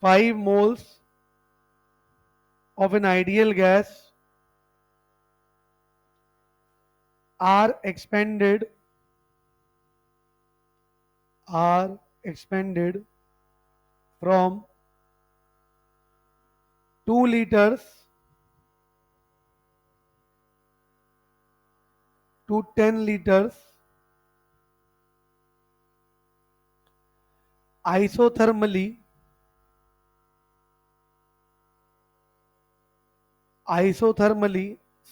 5 moles of an ideal gas are expended from 2 liters to 10 liters isothermally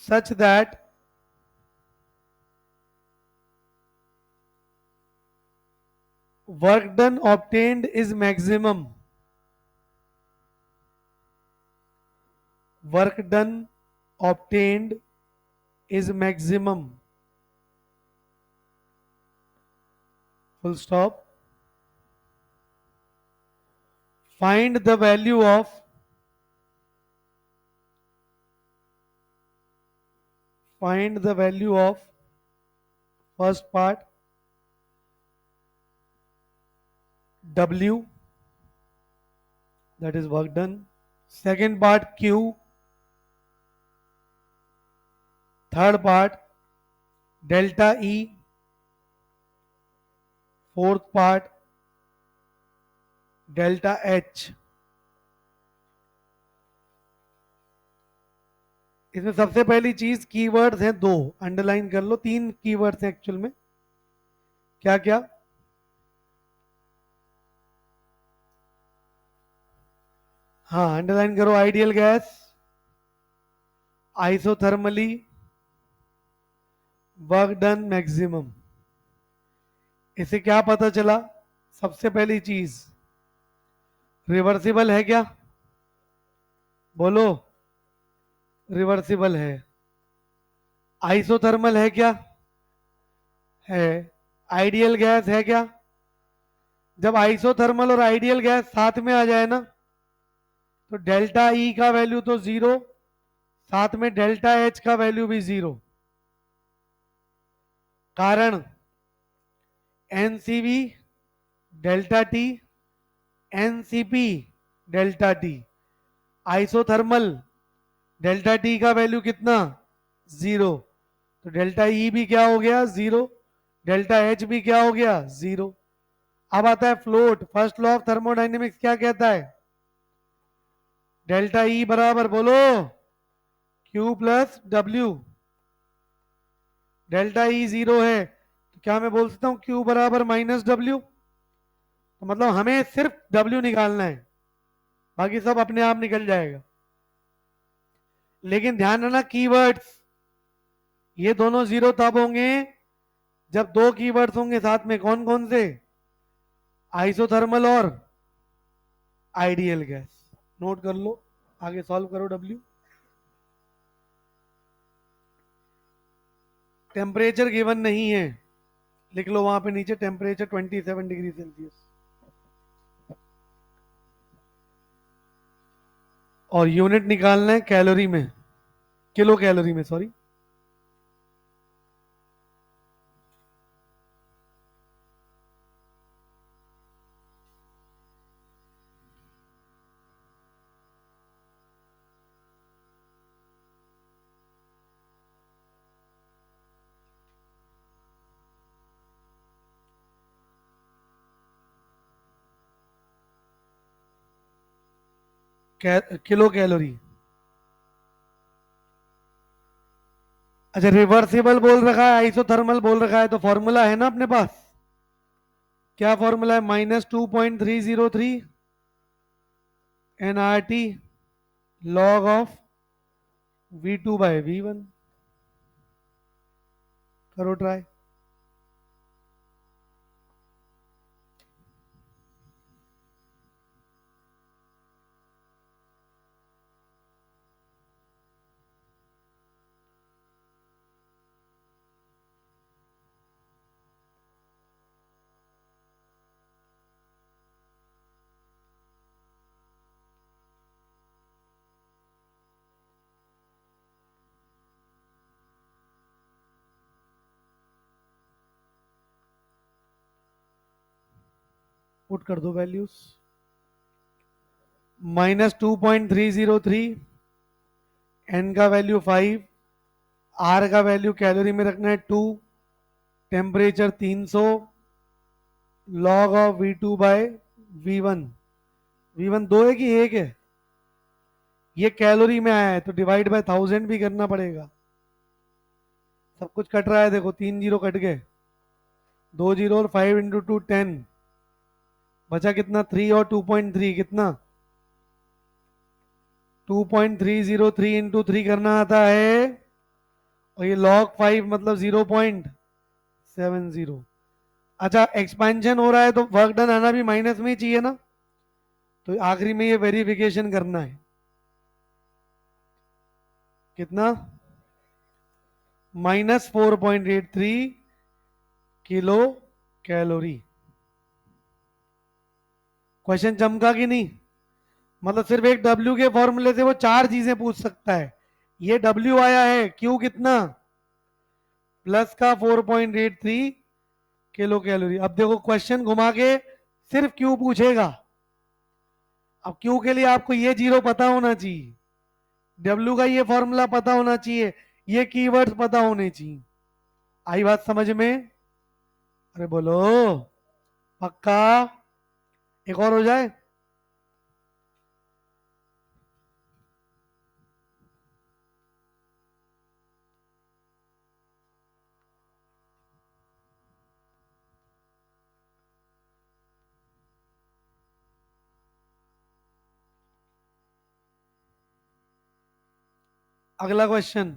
such that work done obtained is maximum. Work done obtained is maximum. Full stop. Find the value of first part W, that is work done. Second part Q. Third part delta E. Fourth part delta H. इसमें सबसे पहली चीज कीवर्ड्स हैं दो, अंडरलाइन कर लो। 3 कीवर्ड्स हैं एक्चुअल में। क्या क्या? हाँ, अंडरलाइन करो। Ideal gas, isothermally, work done maximum. इसे क्या पता चला? सबसे पहली चीज रिवर्सिबल है क्या? बोलो, रिवर्सिबल है। आइसोथर्मल है क्या? है। आइडियल गैस है क्या? जब आइसोथर्मल और आइडियल गैस साथ में आ जाए ना, तो डेल्टा ई का वैल्यू तो 0, साथ में डेल्टा एच का वैल्यू भी 0। कारण NCV delta T, NCP delta T. Isothermal delta T का वैल्यू कितना? 0। तो डेल्टा ई भी क्या हो गया? 0। डेल्टा एच भी क्या हो गया? 0। अब आता है float. First law of thermodynamics क्या कहता है? डेल्टा ई बराबर, बोलो, Q plus W। Delta E 0 है तो क्या मैं बोल सकता हूं Q बराबर माइनस W? तो मतलब हमें सिर्फ W निकालना है, बाकी सब अपने आप निकल जाएगा। लेकिन ध्यान रखना कीवर्ड्स, ये दोनों 0 तब होंगे जब 2 कीवर्ड्स होंगे साथ में। कौन कौन से? आइसोथर्मल और आइडियल गैस। नोट कर लो, आगे सॉल्व करो। W टेम्परेचर गिवन नहीं है, लिख लो वहां पे नीचे टेम्परेचर 27 डिग्री सेल्सियस। और यूनिट निकालना है कैलोरी में, किलो कैलोरी में, सॉरी। Kilo calorie. अच्छा, रिवर्सिबल बोल रखा है, आइसोथर्मल बोल रखा है, तो फॉर्मूला है ना अपने पास। क्या फॉर्मूला है? -2.303 NRT log ऑफ V2/V1। करो ट्राई। पुट कर दो वैल्यूज। -2.303, एन का वैल्यू 5, आर का वैल्यू कैलोरी में रखना है 2, temperature 300, log of V2/V1। V1 दो है कि एक है? ये कैलोरी में आया है तो डिवाइड बाय 1000 भी करना पड़ेगा। सब कुछ कट रहा है, देखो 3 जीरो कट गए, 2 जीरो और 5 इंटू 2 10, बचा कितना? 3 और 2.3 कितना? 2.303 इंटू 3 करना आता है, और ये log 5 मतलब 0.70। अच्छा, एक्सपेंशन हो रहा है तो वर्क डन आना भी माइनस में ही चाहिए ना, तो आखिरी में ये वेरिफिकेशन करना है। कितना? -4.83 किलो कैलोरी। क्वेश्चन चमका कि नहीं? मतलब सिर्फ एक W के फॉर्मूले से वो चार चीजें पूछ सकता है। ये W आया है, Q कितना? प्लस का 4.83 किलो कैलोरी। अब देखो क्वेश्चन घुमा के सिर्फ Q पूछेगा। अब Q के लिए आपको ये जीरो पता होना चाहिए, W का ये फॉर्मूला पता होना चाहिए, ये कीवर्ड्स पता होने चाहिए। आई बात समझ में? अरे बोलो पक्का। एक और हो जाए। अगला question,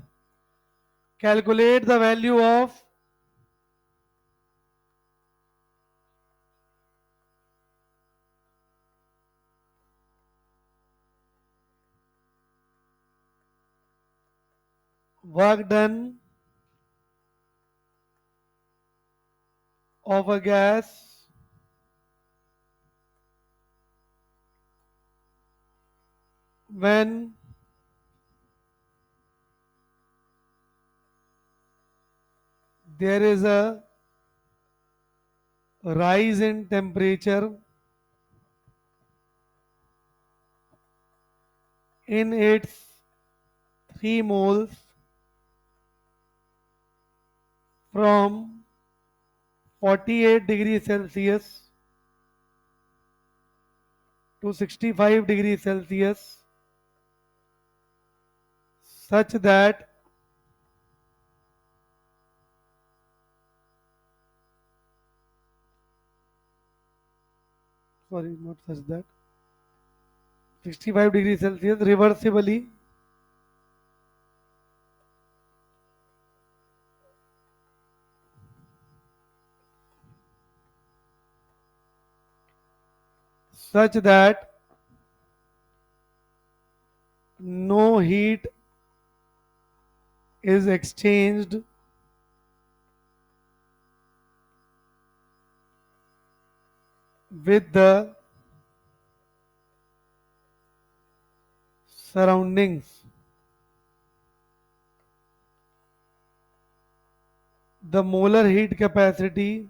calculate the value of work done of a gas when there is a rise in temperature in its 3 moles from 48 degrees Celsius to 65 degrees Celsius, such that sorry, not such that 65 degrees Celsius reversibly such that no heat is exchanged with the surroundings. The molar heat capacity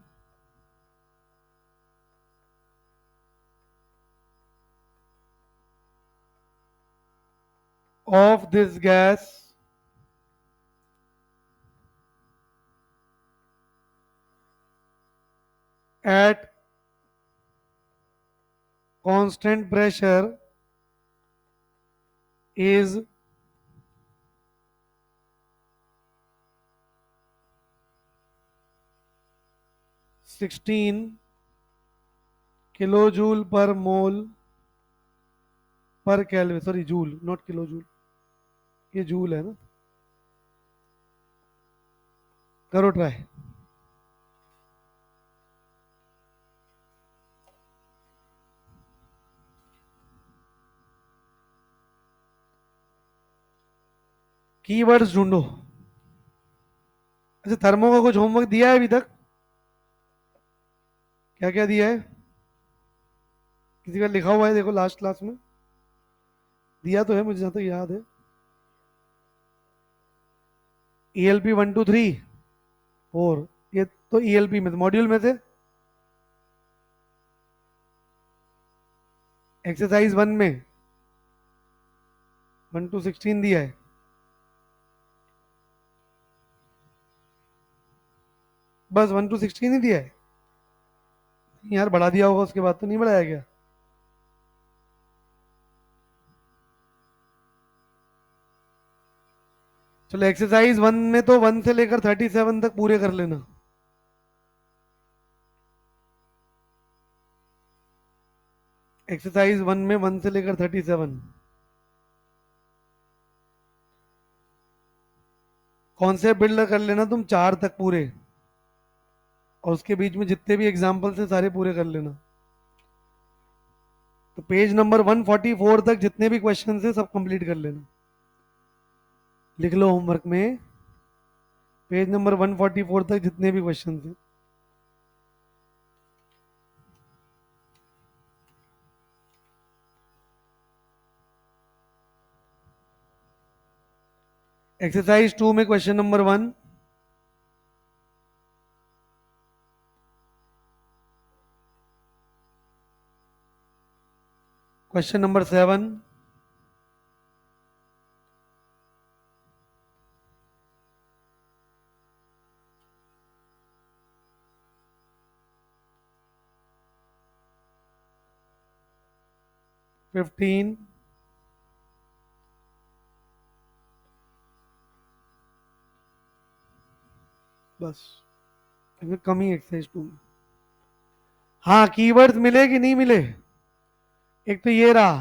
of this gas at constant pressure is 16 kilojoule पर मोल पर kelvin, sorry joule not kilojoule, ये जूल है ना, करो ट्राई। कीवर्ड्स ढूंढो। अच्छा थर्मो का कुछ होमवर्क दिया है अभी तक? क्या क्या दिया है? किसी का लिखा हुआ है देखो लास्ट क्लास में, दिया तो है मुझे जहां तक याद है। ELP 1 2 3 4, ये तो ELP में मॉड्यूल में थे। एक्सरसाइज 1 में 1 to 16 दिया है। बस 1 to 16 ही दिया है यार, बढ़ा दिया होगा उसके बाद तो नहीं बढ़ाया गया। चलो एक्सरसाइज 1 में तो 1 से लेकर 37 तक पूरे कर लेना। एक्सरसाइज 1 में 1 से लेकर 37 कॉन्सेप्ट बिल्ड कर लेना तुम 4 तक पूरे, और उसके बीच में जितने भी एग्जाम्पल्स हैं सारे पूरे कर लेना। तो पेज नंबर 144 तक जितने भी क्वेश्चन हैं सब कंप्लीट कर लेना। लिख लो होमवर्क में, पेज नंबर 144 तक जितने भी क्वेश्चन हैं। एक्सरसाइज 2 में question number 1, question number 7, fifteen, बस इसमें कम ही एक्सरसाइज 2 में। हाँ कीवर्ड्स मिले कि नहीं मिले? एक तो ये रहा,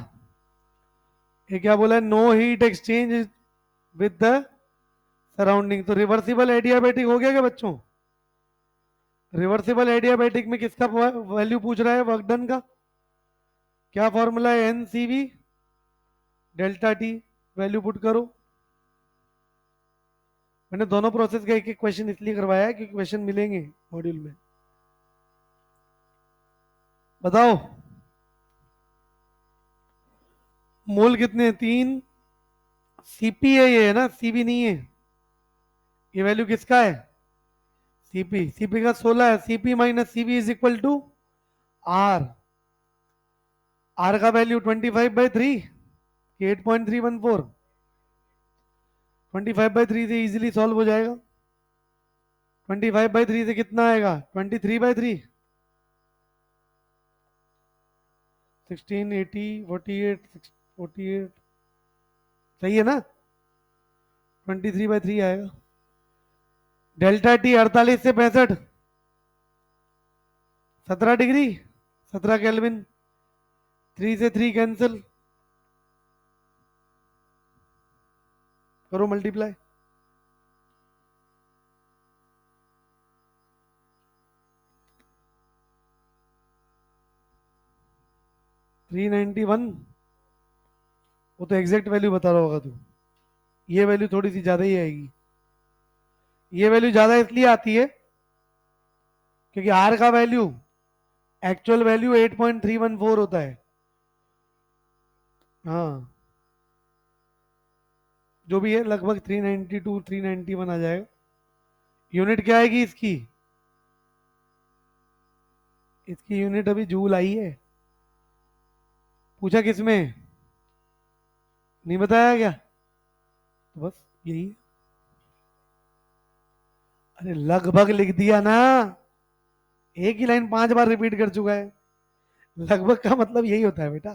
ये क्या बोला है, no heat exchange with the surrounding. तो रिवर्सिबल एडियाबैटिक हो गया क्या बच्चों? रिवर्सिबल एडियाबैटिक में किसका वैल्यू पूछ रहा है? वर्क डन का। क्या फॉर्मूला है? NCV delta T, value put करो। मैंने दोनों प्रोसेस का एक एक क्वेश्चन इसलिए करवाया है क्योंकि क्वेश्चन मिलेंगे मॉड्यूल में। बताओ मोल कितने हैं? 3। CP है ये, है ना, CV नहीं है। ये वैल्यू किसका है? CP का 16 है। CP minus CV is equal to R। R का वैल्यू 25/3, 8.314। 25/3 से इजीली सॉल्व हो जाएगा। 25/3 से कितना आएगा? 23/3, 16, 80, 48, 48, सही है ना? 23/3 आएगा। डेल्टा टी 48 से 65, 17 डिग्री, 17 केल्विन। 3 से 3 कैंसिल, करो मल्टीप्लाई। 391, वो तो एग्जैक्ट वैल्यू बता रहा होगा तू। ये वैल्यू थोड़ी सी ज्यादा ही आएगी। ये वैल्यू ज्यादा इसलिए आती है क्योंकि आर का वैल्यू एक्चुअल वैल्यू 8.314 होता है। हाँ जो भी है लगभग 392 391 आ जाएगा। यूनिट क्या आएगी इसकी? इसकी यूनिट अभी जूल आई है। पूछा किसमें? नहीं बताया क्या? तो बस यही है। अरे लगभग लिख दिया ना, एक ही लाइन 5 बार रिपीट कर चुका है। लगभग का मतलब यही होता है बेटा।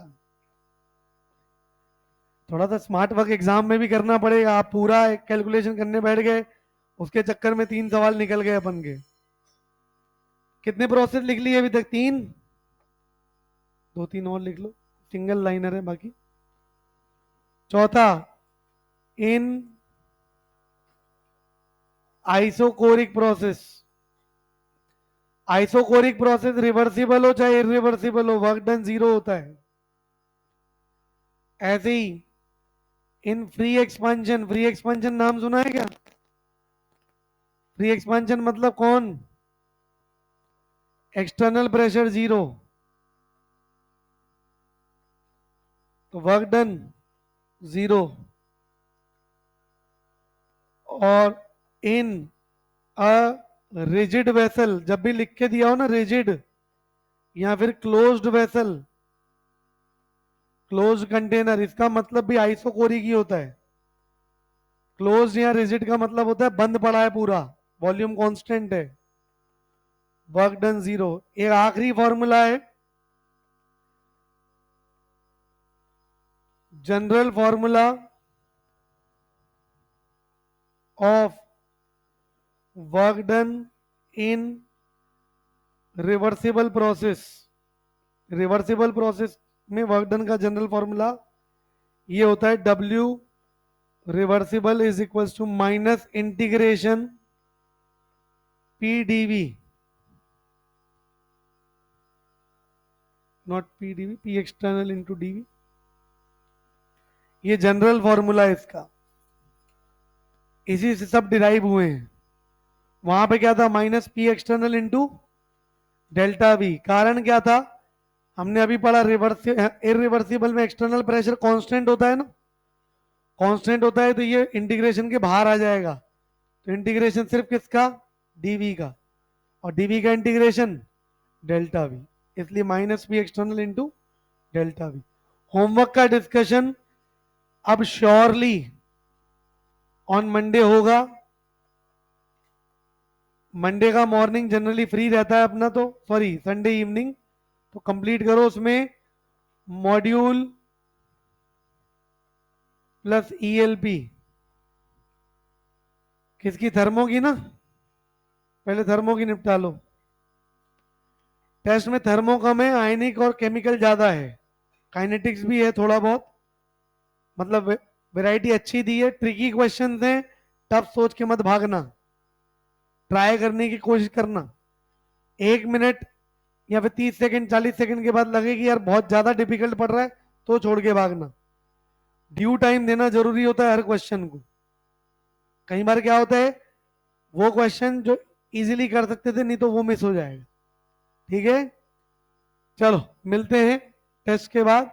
थोड़ा सा स्मार्ट वर्क एग्जाम में भी करना पड़ेगा। आप पूरा कैलकुलेशन करने बैठ गए, उसके चक्कर में 3 सवाल निकल गए अपन के। कितने प्रोसेस लिख लिए अभी तक? 3, 2-3 और लिख लो, सिंगल लाइनर है बाकी। चौथा, in isochoric process, isochoric process reversible हो चाहे इरिवर्सिबल हो, वर्क डन 0 होता है। ऐसे ही in free expansion, free expansion नाम सुना है क्या? फ्री एक्सपांशन मतलब कौन? एक्सटर्नल प्रेशर 0, तो वर्क डन 0। और इन अ रिजिड वेसल, जब भी लिख के दिया हो ना रिजिड या फिर क्लोज्ड वेसल, क्लोज कंटेनर, इसका मतलब भी आइसोकोरिक ही होता है। क्लोज या रिजिड का मतलब होता है बंद पड़ा है पूरा, वॉल्यूम कांस्टेंट है, वर्क डन 0। एक आखिरी फॉर्मूला है, general formula of work done in reversible process. Reversible process में वर्क डन का जनरल फॉर्मूला ये होता है W reversible is equal to minus integration PdV, not PdV, P external into dV। ये जनरल फॉर्मूला है इसका, इसी से सब डिराइव हुए हैं। वहां पे क्या था? Minus P external into delta V। कारण क्या था? हमने अभी पढ़ा इरिवर्सिबल में एक्सटर्नल प्रेशर कांस्टेंट होता है ना, कांस्टेंट होता है तो ये इंटीग्रेशन के बाहर आ जाएगा। तो इंटीग्रेशन सिर्फ किसका? डीवी का, और डीवी का इंटीग्रेशन डेल्टा वी, इसलिए minus P external into delta we. Homework का डिस्कशन अब श्योरली ऑन मंडे होगा। मंडे का मॉर्निंग जनरली फ्री रहता है अपना, तो सॉरी संडे इवनिंग, तो कंप्लीट करो उसमें मॉड्यूल प्लस ईएलपी। किसकी? थर्मो की ना, पहले थर्मो की निपटा लो। टेस्ट में थर्मो कम है, आयनिक और केमिकल ज्यादा है, काइनेटिक्स भी है थोड़ा बहुत, मतलब वैरायटी अच्छी दी है। ट्रिकी क्वेश्चन हैं, टफ सोच के मत भागना, ट्राई करने की कोशिश करना। 1 मिनट या फिर 30 सेकंड 40 सेकंड के बाद लगे कि यार बहुत ज्यादा डिफिकल्ट पड़ रहा है, तो छोड़ के भागना। ड्यू टाइम देना जरूरी होता है हर क्वेश्चन को। कई बार क्या होता है, वो क्वेश्चन जो इजीली कर सकते थे नहीं तो वो मिस हो जाएगा। ठीक है, चलो मिलते हैं टेस्ट के बाद।